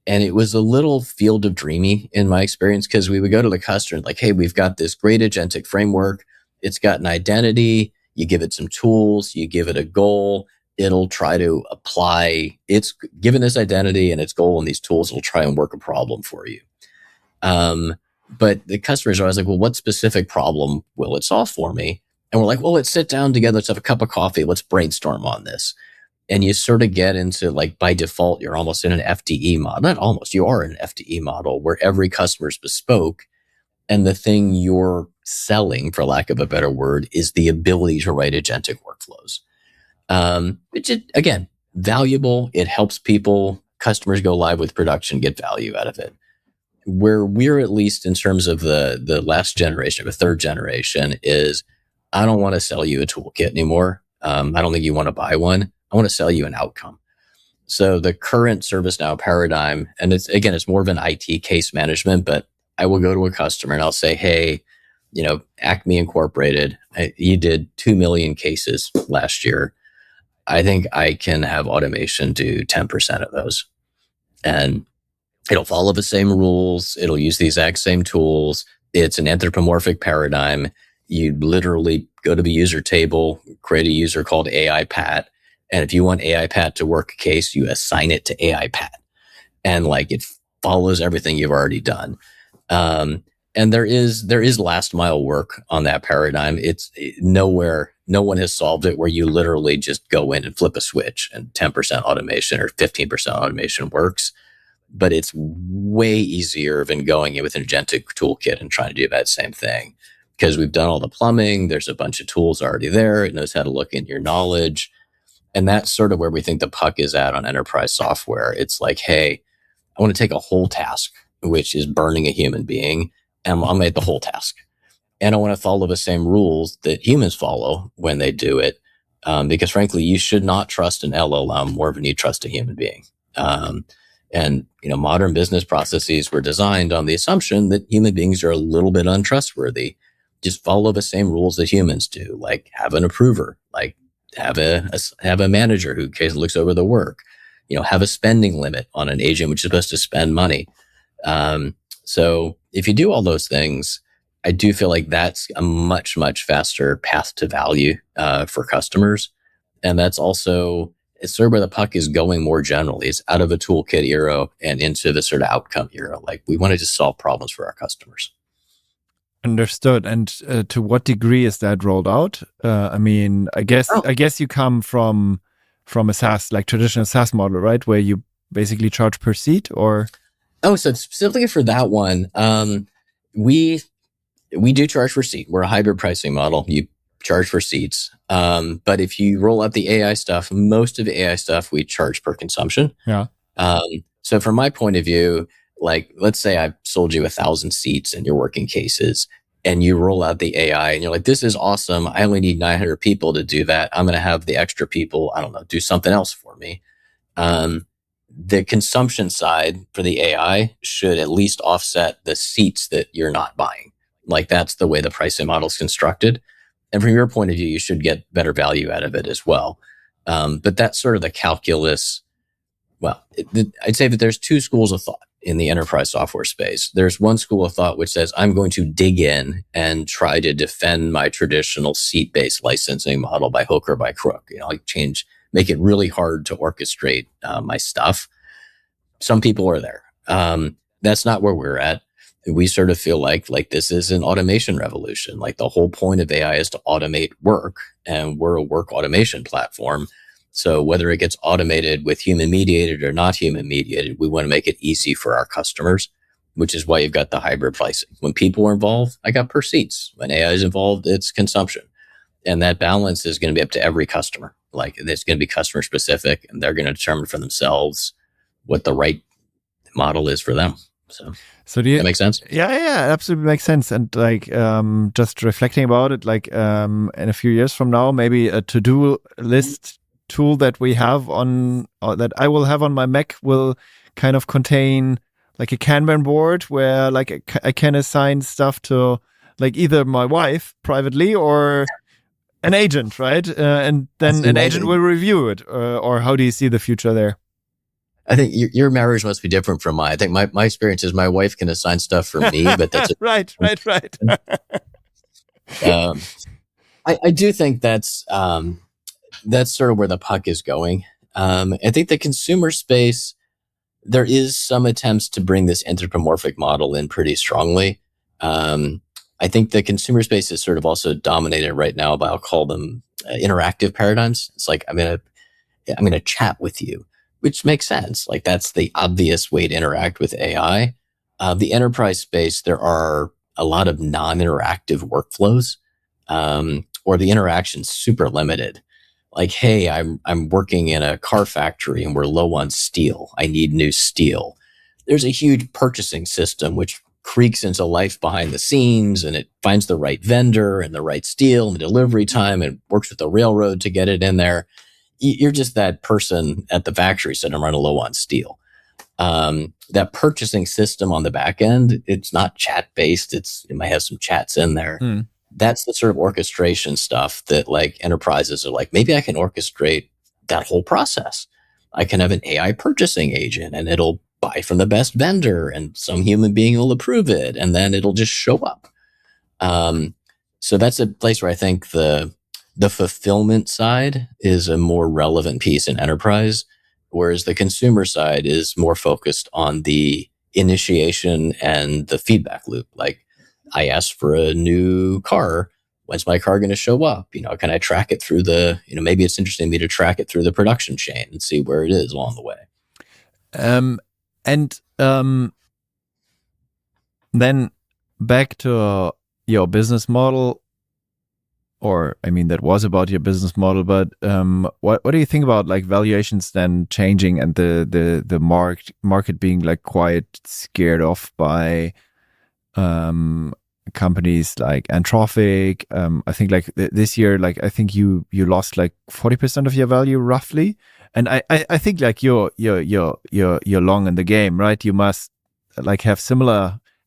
And it was a little field of dreamy in my experience, because we would go to the customer like, hey, we've got this great agentic framework. It's got an identity. You give it some tools, you give it a goal, it'll try to apply its given this identity and its goal and these tools, it'll try and work a problem for you. But the customers are always like, well, what specific problem will it solve for me? And we're like, well, let's sit down together. Let's have a cup of coffee. Let's brainstorm on this. And you sort of get into, like, by default, you're almost in an FDE model. Not almost, you are in an FDE model where every customer is bespoke. And the thing you're selling, for lack of a better word, is the ability to write agentic workflows. Which is, again, valuable. It helps people, customers go live with production, get value out of it. Where we're, at least in terms of the last generation, or third generation, is I don't want to sell you a toolkit anymore. I don't think you want to buy one. I want to sell you an outcome. So the current ServiceNow paradigm, and it's more of an IT case management, but I will go to a customer and I'll say, hey, Acme Incorporated, you did 2 million cases last year. I think I can have automation do 10% of those. And it'll follow the same rules. It'll use the exact same tools. It's an anthropomorphic paradigm. You literally go to the user table, create a user called AI Pat. And if you want AI Pat to work a case, you assign it to AI Pat. And it follows everything you've already done. And there is last mile work on that paradigm. It's nowhere, no one has solved it where you literally just go in and flip a switch and 10% automation or 15% automation works. But it's way easier than going in with an agentic toolkit and trying to do that same thing, because we've done all the plumbing. There's a bunch of tools already there. It knows how to look into your knowledge. And that's sort of where we think the puck is at on enterprise software. It's like, hey, I want to take a whole task, which is burning a human being, and I'll make the whole task. And I want to follow the same rules that humans follow when they do it. Because frankly, you should not trust an LLM more than you trust a human being. And modern business processes were designed on the assumption that human beings are a little bit untrustworthy. Just follow the same rules that humans do, like have an approver, like have a manager who looks over the work, have a spending limit on an agent which is supposed to spend money. So if you do all those things, I do feel like that's a much, much faster path to value for customers. And that's also, it's sort of where the puck is going more generally. It's out of a toolkit era and into the sort of outcome era. Like, we want to just solve problems for our customers. Understood. And to what degree is that rolled out? I guess you come from a SaaS, like traditional SaaS model, right? Where you basically charge per seat, or? Oh, so specifically for that one, we do charge per seat. We're a hybrid pricing model. You charge for seats. But if you roll out the AI stuff, most of the AI stuff we charge per consumption. Yeah. So from my point of view, like, let's say I've sold you 1,000 seats in your working cases, and you roll out the AI and you're like, this is awesome. I only need 900 people to do that. I'm going to have the extra people, I don't know, do something else for me. The consumption side for the AI should at least offset the seats that you're not buying. Like, that's the way the pricing model is constructed. And from your point of view, you should get better value out of it as well. But that's sort of the calculus. Well, I'd say that there's two schools of thought in the enterprise software space. There's one school of thought which says, I'm going to dig in and try to defend my traditional seat-based licensing model by hook or by crook. Make it really hard to orchestrate my stuff. Some people are there. That's not where we're at. We sort of feel like this is an automation revolution. Like, the whole point of AI is to automate work, and we're a work automation platform. So whether it gets automated with human mediated or not human mediated, we want to make it easy for our customers, which is why you've got the hybrid pricing. When people are involved, I got per seats. When AI is involved, it's consumption. And that balance is going to be up to every customer. Like, it's going to be customer specific, and they're going to determine for themselves what the right model is for them. So do you, that make sense? Yeah, absolutely makes sense. And just reflecting about it, in a few years from now, maybe a to-do list tool that we have that I will have on my Mac will kind of contain like a Kanban board where I can assign stuff to either my wife privately or an agent, right? And then an agent will review it. Or how do you see the future there? I think your marriage must be different from mine. I think my experience is my wife can assign stuff for me, but that's right. I do think that's that's sort of where the puck is going. I think the consumer space, there is some attempts to bring this anthropomorphic model in pretty strongly. I think the consumer space is sort of also dominated right now by, I'll call them interactive paradigms. It's like, I'm gonna chat with you, which makes sense. Like that's the obvious way to interact with AI. The enterprise space, there are a lot of non-interactive workflows, or the interaction's super limited. Like, hey, I'm working in a car factory and we're low on steel. I need new steel. There's a huge purchasing system which creaks into life behind the scenes, and it finds the right vendor and the right steel and the delivery time and works with the railroad to get it in there. You're just that person at the factory saying, I'm running low on steel. That purchasing system on the back end, it's not chat based. It might have some chats in there. That's the sort of orchestration stuff that like enterprises are like, maybe I can orchestrate that whole process. I can have an AI purchasing agent and it'll buy from the best vendor and some human being will approve it. And then it'll just show up. So that's a place where I think the fulfillment side is a more relevant piece in enterprise, whereas the consumer side is more focused on the initiation and the feedback loop. Like, I asked for a new car. When's my car going to show up? Can I track it through maybe it's interesting to me to track it through the production chain and see where it is along the way. Then back to your business model, that was about your business model, but what do you think about like valuations then changing and the market being like quite scared off by companies like Anthropic? I think like this year, like I think you lost like 40% of your value roughly, and I think like you're long in the game, right? You must like have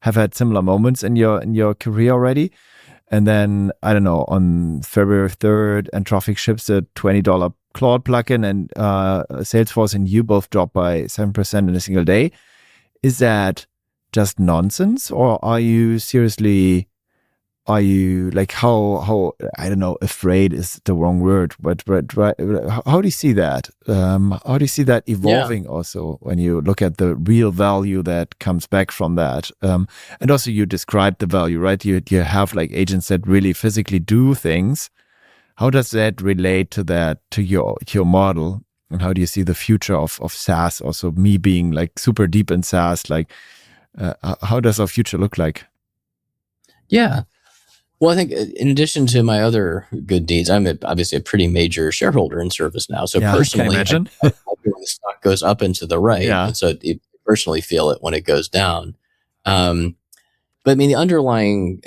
had similar moments in your career already. And then I don't know, on February 3rd, Anthropic ships a $20 Claude plugin, and Salesforce and you both dropped by 7% in a single day. Is that just nonsense, or are you like how I don't know, afraid is the wrong word, but how do you see that? How do you see that evolving also when you look at the real value that comes back from that? And also you described the value, right? You have like agents that really physically do things. How does that relate to your model? And how do you see the future of SaaS? Also, me being like super deep in SaaS, like how does our future look like? Yeah. Well, I think in addition to my other good deeds, I'm obviously a pretty major shareholder in ServiceNow. So personally, I when the stock goes up and to the right, and so you personally feel it when it goes down. But I mean, the underlying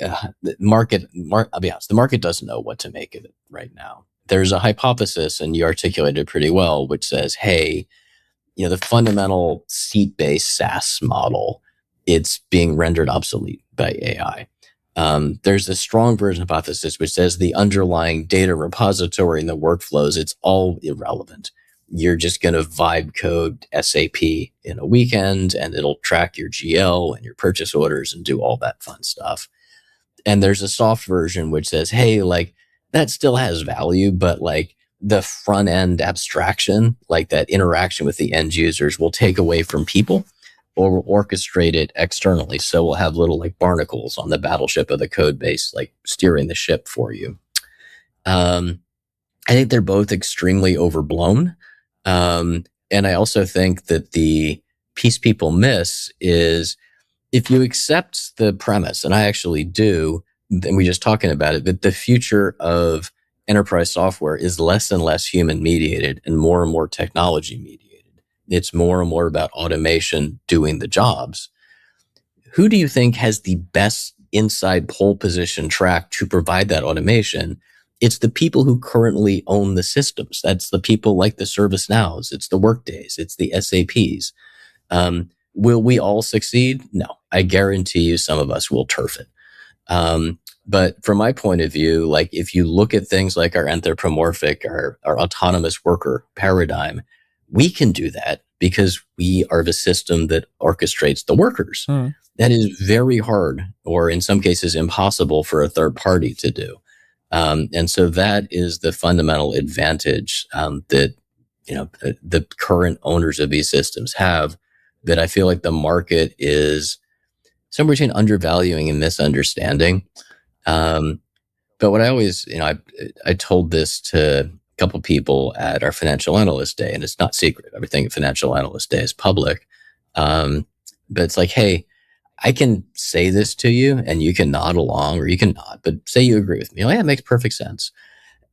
market, I'll be honest, the market doesn't know what to make of it right now. There's a hypothesis, and you articulated it pretty well, which says, hey, the fundamental seat-based SaaS model, it's being rendered obsolete by AI. There's a strong version hypothesis which says the underlying data repository and the workflows, it's all irrelevant. You're just going to vibe code SAP in a weekend and it'll track your GL and your purchase orders and do all that fun stuff. And there's a soft version which says, hey, like that still has value, but like the front end abstraction, like that interaction with the end users will take away from people, or we'll orchestrate it externally. So we'll have little like barnacles on the battleship of the code base, like steering the ship for you. I think they're both extremely overblown. And I also think that the piece people miss is if you accept the premise, and I actually do, and we're just talking about it, that the future of enterprise software is less and less human mediated and more technology mediated. It's more and more about automation doing the jobs. Who do you think has the best inside pole position track to provide that automation? It's the people who currently own the systems. That's the people like the ServiceNows. It's the Workdays. It's the SAPs. Will we all succeed? No. I guarantee you some of us will turf it. But from my point of view, like if you look at things like our anthropomorphic, our autonomous worker paradigm, we can do that because we are the system that orchestrates the workers. That is very hard, or in some cases impossible for a third party to do. And so that is the fundamental advantage that the current owners of these systems have, that I feel like the market is somewhere between undervaluing and misunderstanding. But what I always, I told this to a couple people at our financial analyst day, and it's not secret. Everything at financial analyst day is public. But it's like, hey, I can say this to you and you can nod along or you can nod, but say you agree with me. Yeah, it makes perfect sense.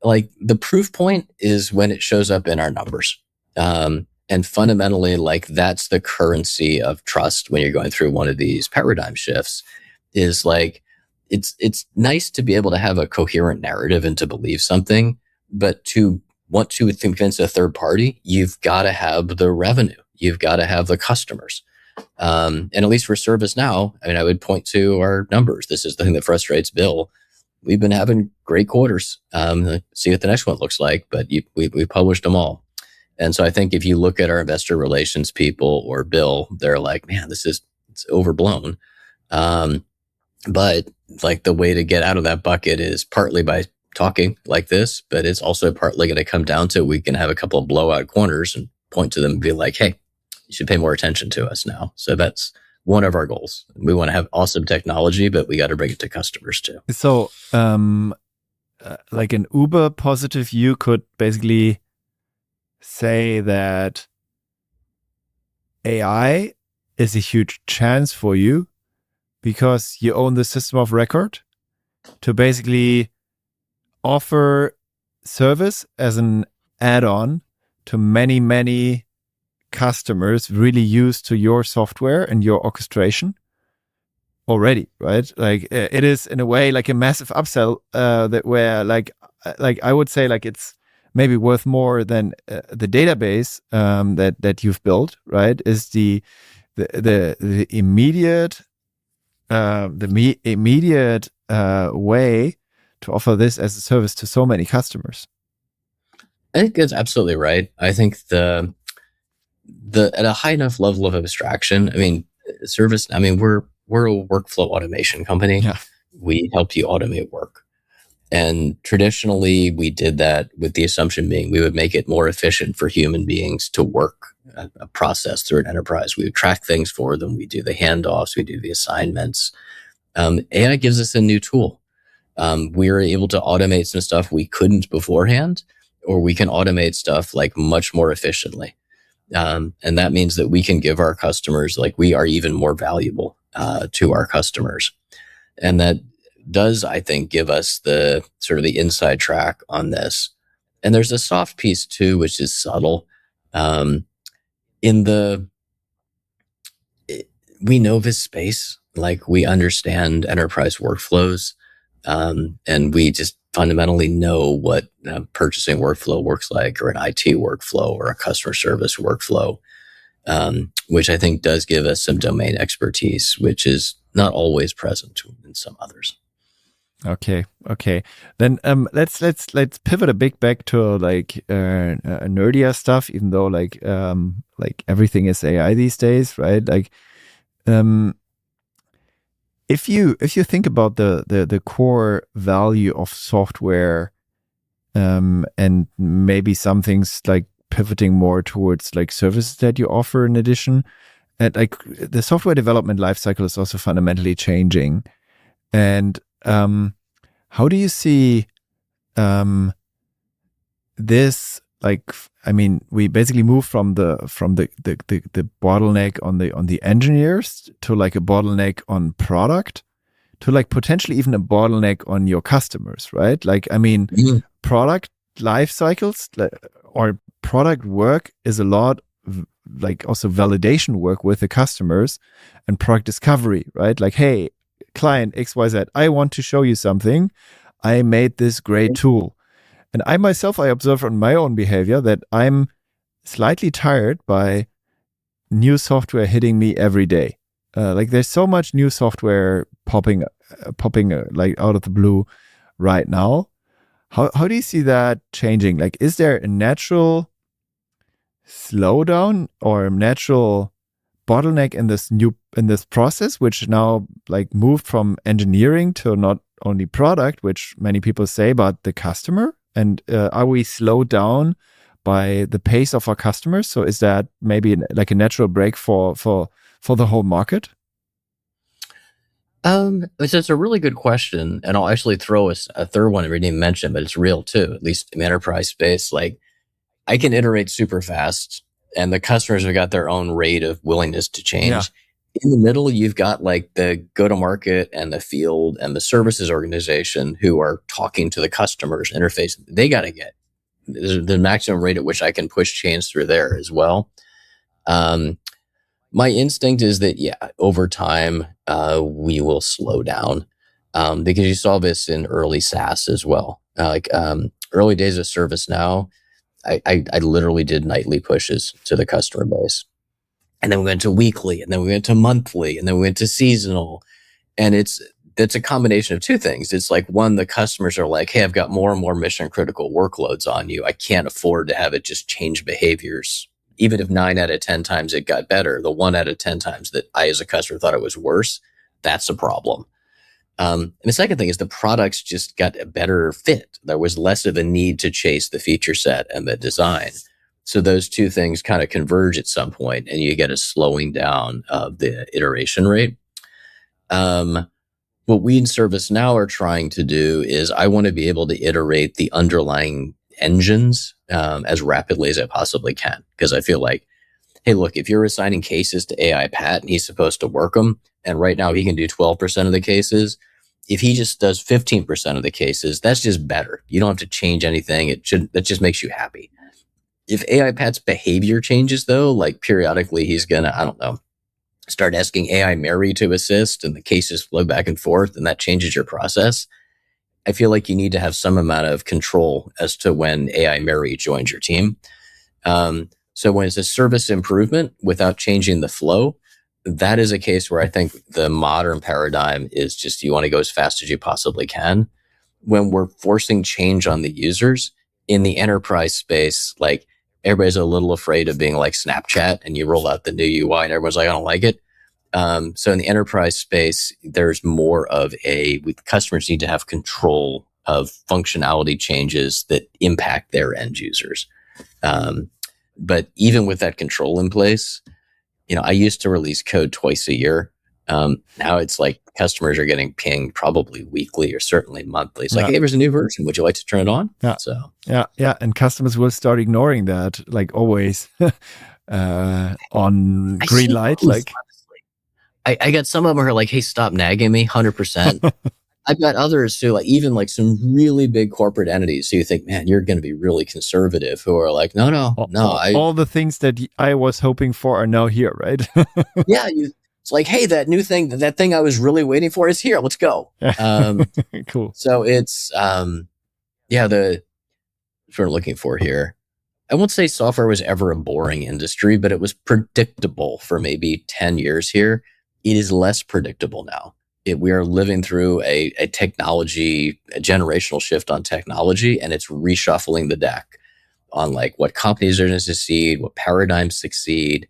Like the proof point is when it shows up in our numbers. And fundamentally, like that's the currency of trust when you're going through one of these paradigm shifts, is like, it's nice to be able to have a coherent narrative and to believe something, but to want to convince a third party, you've got to have the revenue. You've got to have the customers. And at least for ServiceNow, I mean, I would point to our numbers. This is the thing that frustrates Bill. We've been having great quarters. See what the next one looks like, but we published them all. And so I think if you look at our investor relations people or Bill, they're like, man, it's overblown. But like the way to get out of that bucket is partly by talking like this, but it's also partly going to come down to, we can have a couple of blowout corners and point to them and be like, hey, you should pay more attention to us now. So that's one of our goals. We want to have awesome technology, but we got to bring it to customers too. So, like an uber positive view could basically say that AI is a huge chance for you because you own the system of record to basically offer service as an add-on to many, many customers really used to your software and your orchestration already, right? Like it is in a way like a massive upsell that where like I would say like it's maybe worth more than the database that you've built, right? Is the immediate way to offer this as a service to so many customers. I think that's absolutely right. I think the at a high enough level of abstraction, I mean, we're a workflow automation company. Yeah. We help you automate work. And traditionally, we did that with the assumption being we would make it more efficient for human beings to work a process through an enterprise. We would track things for them. We do the handoffs. We do the assignments. AI gives us a new tool. We are able to automate some stuff we couldn't beforehand, or we can automate stuff like much more efficiently. And that means that we can give our customers, like we are even more valuable to our customers. And that does, I think, give us the sort of the inside track on this. And there's a soft piece too, which is subtle. We know this space, like we understand enterprise workflows, and we just fundamentally know what purchasing workflow works like, or an IT workflow, or a customer service workflow, which I think does give us some domain expertise, which is not always present in some others. Okay. Then let's pivot a bit back to like nerdier stuff, even though like everything is AI these days, right? Like if you think about the core value of software, and maybe some things like pivoting more towards like services that you offer in addition, and like the software development lifecycle is also fundamentally changing. And how do you see this? Like, I mean, we basically move from the bottleneck on the engineers to like a bottleneck on product to like potentially even a bottleneck on your customers, right? Like, I mean, product life cycles or product work is a lot like also validation work with the customers and product discovery, right? Like, hey, client XYZ, I want to show you something. I made this great tool. And I myself, I observe on my own behavior that I'm slightly tired by new software hitting me every day. Like there's so much new software popping like out of the blue right now. How do you see that changing? Like, is there a natural slowdown or a natural bottleneck in this process, which now like moved from engineering to not only product, which many people say, but the customer? And are we slowed down by the pace of our customers? So is that maybe like a natural break for the whole market? It's a really good question, and I'll actually throw a third one we didn't mention, but it's real too, at least in the enterprise space. Like, I can iterate super fast, and the customers have got their own rate of willingness to change. Yeah. In the middle, you've got like the go-to-market and the field and the services organization who are talking to the customers interface. They got to get the maximum rate at which I can push change through there as well. My instinct is that, over time, we will slow down, because you saw this in early SaaS as well. Early days of ServiceNow, I literally did nightly pushes to the customer base. And then we went to weekly, and then we went to monthly, and then we went to seasonal. And that's a combination of two things. It's like, one, the customers are like, hey, I've got more and more mission critical workloads on you. I can't afford to have it just change behaviors. Even if 9 out of 10 times it got better, the 1 out of 10 times that I, as a customer, thought it was worse, that's a problem. And the second thing is the products just got a better fit. There was less of a need to chase the feature set and the design. So those two things kind of converge at some point, and you get a slowing down of the iteration rate. What we in ServiceNow are trying to do is, I want to be able to iterate the underlying engines as rapidly as I possibly can. Because I feel like, hey, look, if you're assigning cases to AI Pat and he's supposed to work them, and right now he can do 12% of the cases, if he just does 15% of the cases, that's just better. You don't have to change anything. That just makes you happy. If AI Pat's behavior changes, though, like periodically he's gonna, I don't know, start asking AI Mary to assist, and the cases flow back and forth, and that changes your process. I feel like you need to have some amount of control as to when AI Mary joins your team. So when it's a service improvement without changing the flow, that is a case where I think the modern paradigm is just, you want to go as fast as you possibly can. When we're forcing change on the users in the enterprise space, like, everybody's a little afraid of being like Snapchat, and you roll out the new UI and everyone's like, I don't like it. So in the enterprise space, there's more of customers need to have control of functionality changes that impact their end users. But even with that control in place, I used to release code twice a year. Now it's like customers are getting pinged probably weekly or certainly monthly. It's like, hey, there's a new version. Would you like to turn it on? Yeah. So yeah. And customers will start ignoring that, like always, on green light. Like, I got some of them who are like, hey, stop nagging me, 100%. I've got others who, like, even like some really big corporate entities who you think, man, you're going to be really conservative, who are like, no. All the things that I was hoping for are now here, right? Yeah. It's like, hey, that new thing, that thing I was really waiting for is here. Let's go. Cool. So it's, what we're looking for here. I won't say software was ever a boring industry, but it was predictable for maybe 10 years here. It is less predictable now. We are living through a generational shift on technology, and it's reshuffling the deck on like what companies are going to succeed, what paradigms succeed,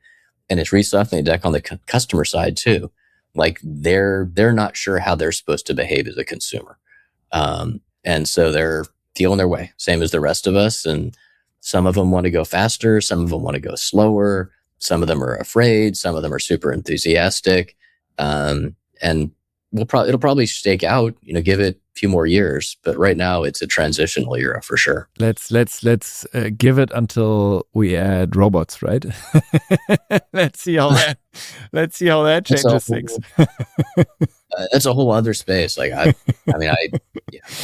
and it's reshuffling the deck on the customer side too. Like, they're not sure how they're supposed to behave as a consumer, and so they're feeling their way, same as the rest of us. And some of them want to go faster, some of them want to go slower, some of them are afraid, some of them are super enthusiastic, and it'll probably stake out, give it a few more years, but right now it's a transitional era for sure. Let's give it until we add robots, right? Let's see how that changes things. That's a whole other space. Like,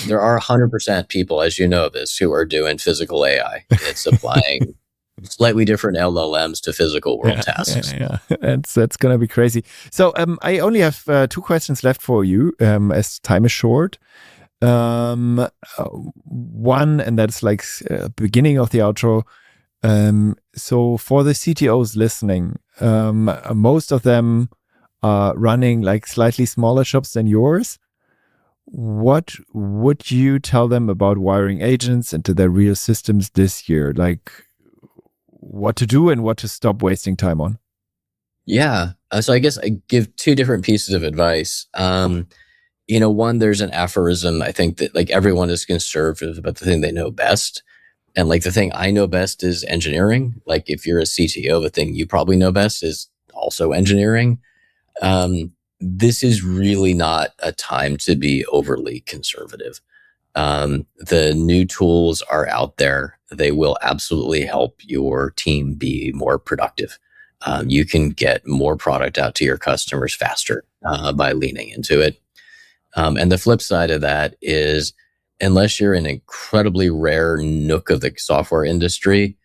there are 100% people, as you know this, who are doing physical AI. It's applying slightly different LLMs to physical world tasks. Yeah. That's going to be crazy. So I only have 2 questions left for you, as time is short. One, and that's like beginning of the outro. So for the CTOs listening, most of them are running like slightly smaller shops than yours. What would you tell them about wiring agents into their real systems this year? Like, what to do and what to stop wasting time on? Yeah. So I guess I give 2 different pieces of advice. One, there's an aphorism. I think that like everyone is conservative about the thing they know best. And like the thing I know best is engineering. Like if you're a CTO, the thing you probably know best is also engineering. This is really not a time to be overly conservative. The new tools are out there. They will absolutely help your team be more productive. You can get more product out to your customers faster by leaning into it. And the flip side of that is, unless you're an incredibly rare nook of the software industry,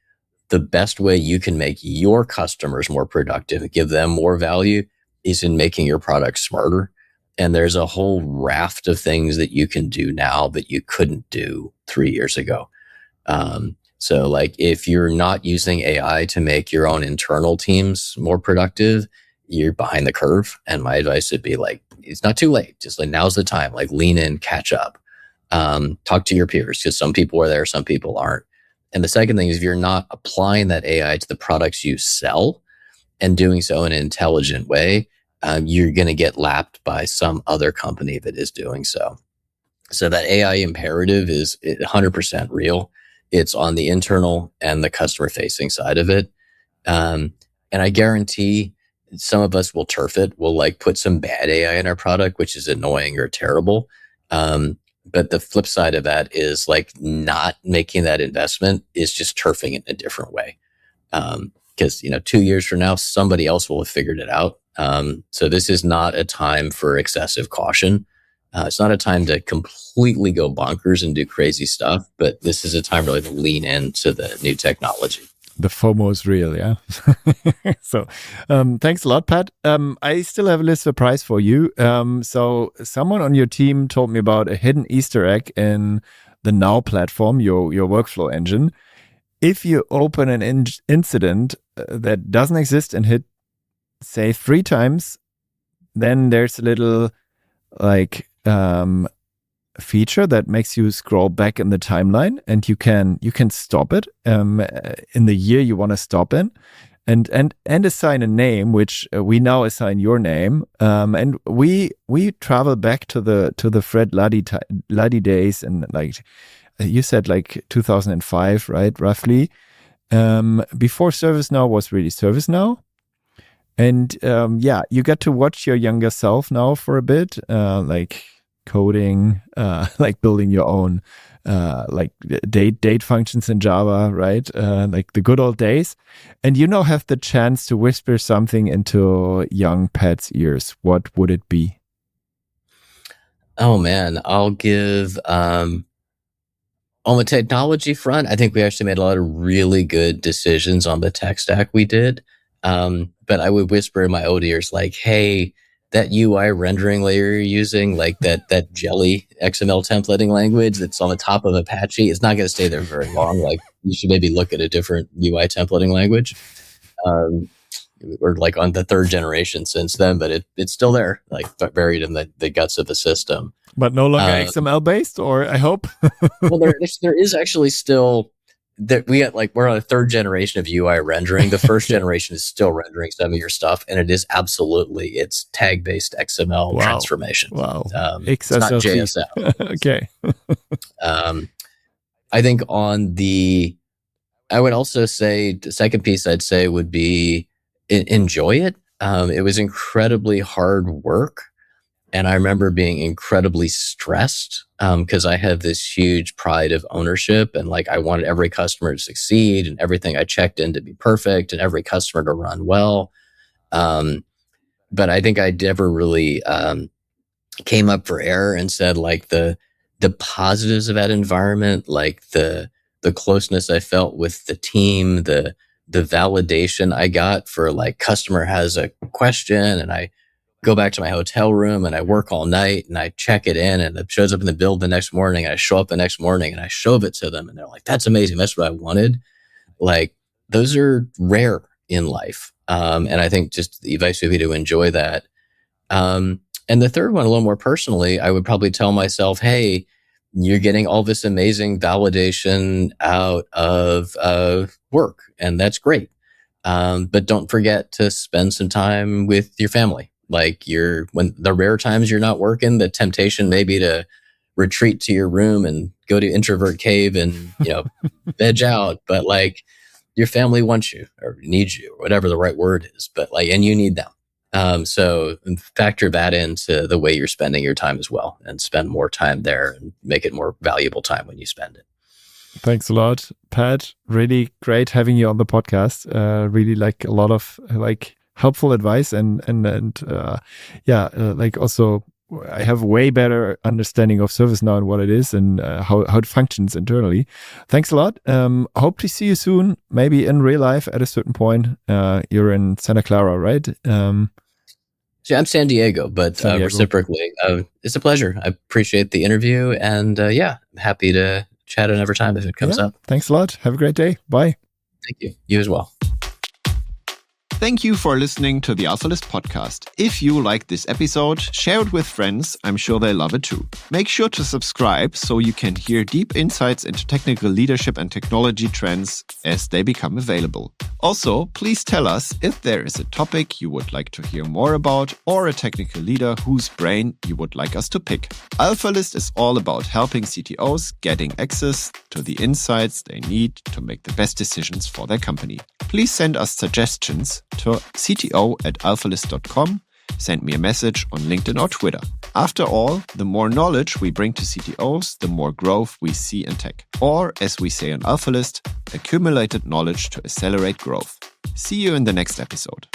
the best way you can make your customers more productive, give them more value, is in making your product smarter. And there's a whole raft of things that you can do now that you couldn't do 3 years ago. So like if you're not using AI to make your own internal teams more productive, you're behind the curve. And my advice would be like, it's not too late. Just like now's the time, like lean in, catch up, talk to your peers, because some people are there, some people aren't. And the second thing is, if you're not applying that AI to the products you sell and doing so in an intelligent way, you're going to get lapped by some other company that is doing so. So that AI imperative is 100% real. It's on the internal and the customer facing side of it. And I guarantee some of us will turf it. We'll like put some bad AI in our product, which is annoying or terrible. But the flip side of that is like not making that investment is just turfing it in a different way. Because, 2 years from now, somebody else will have figured it out. So this is not a time for excessive caution. It's not a time to completely go bonkers and do crazy stuff, but this is a time really to lean into the new technology. The FOMO is real, yeah. So thanks a lot, Pat. I still have a little surprise for you. So someone on your team told me about a hidden Easter egg in the Now platform, your workflow engine. If you open an incident that doesn't exist and hit, say, 3 times, then there's a little like feature that makes you scroll back in the timeline, and you can stop it in the year you want to stop in, and assign a name, which we now assign your name, and we travel back to the Fred Luddy days, and like you said, like 2005, right, roughly, before ServiceNow was really ServiceNow. And you get to watch your younger self now for a bit, like coding, like building your own like date functions in Java, right? Like the good old days. And you now have the chance to whisper something into young Pat's ears. What would it be? Oh man, I'll give on the technology front, I think we actually made a lot of really good decisions on the tech stack we did. But I would whisper in my old ears like, hey, that UI rendering layer you're using, like that jelly XML templating language that's on the top of Apache, it's not going to stay there very long. Like you should maybe look at a different UI templating language. We're like on the 3rd generation since then, but it's still there, like buried in the guts of the system. But no longer XML based, or I hope. Well, there is actually still. We're on a 3rd generation of UI rendering. The 1st generation is still rendering some of your stuff, and it's tag based XML transformation. Wow, it's not JSL. Okay. I think I would also say the second piece I'd say would be enjoy it. It was incredibly hard work. And I remember being incredibly stressed because I have this huge pride of ownership, and like I wanted every customer to succeed and everything I checked in to be perfect and every customer to run well. But I think I never really came up for air and said like the positives of that environment, like the closeness I felt with the team, the validation I got for like customer has a question and I go back to my hotel room and I work all night and I check it in and it shows up in the build the next morning. I show up the next morning and I shove it to them and they're like, that's amazing. That's what I wanted. Like those are rare in life. And I think just the advice would be to enjoy that. And the third one, a little more personally, I would probably tell myself, hey, you're getting all this amazing validation out of work, and that's great. But don't forget to spend some time with your family. Like when the rare times you're not working, the temptation may be to retreat to your room and go to introvert cave and, veg out. But like your family wants you or needs you or whatever the right word is, but like, and you need them. So factor that into the way you're spending your time as well, and spend more time there and make it more valuable time when you spend it. Thanks a lot, Pat. Really great having you on the podcast. Really like a lot of like helpful advice and like also I have way better understanding of ServiceNow and what it is and how it functions internally. Thanks a lot. Hope to see you soon, maybe in real life at a certain point. You're in Santa Clara, right? So I'm San Diego, but reciprocally, it's a pleasure. I appreciate the interview, and happy to chat another time if it comes up. Thanks a lot. Have a great day. Bye. Thank you. You as well. Thank you for listening to the AlphaList podcast. If you liked this episode, share it with friends. I'm sure they love it too. Make sure to subscribe so you can hear deep insights into technical leadership and technology trends as they become available. Also, please tell us if there is a topic you would like to hear more about or a technical leader whose brain you would like us to pick. AlphaList is all about helping CTOs getting access to the insights they need to make the best decisions for their company. Please send us suggestions to cto@alphalist.com. Send me a message on LinkedIn or Twitter. After all, the more knowledge we bring to CTOs, the more growth we see in tech. Or, as we say on AlphaList, accumulated knowledge to accelerate growth. See you in the next episode.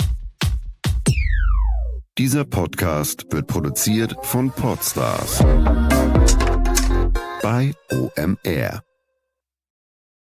Dieser Podcast wird produziert von Podstars bei OMR.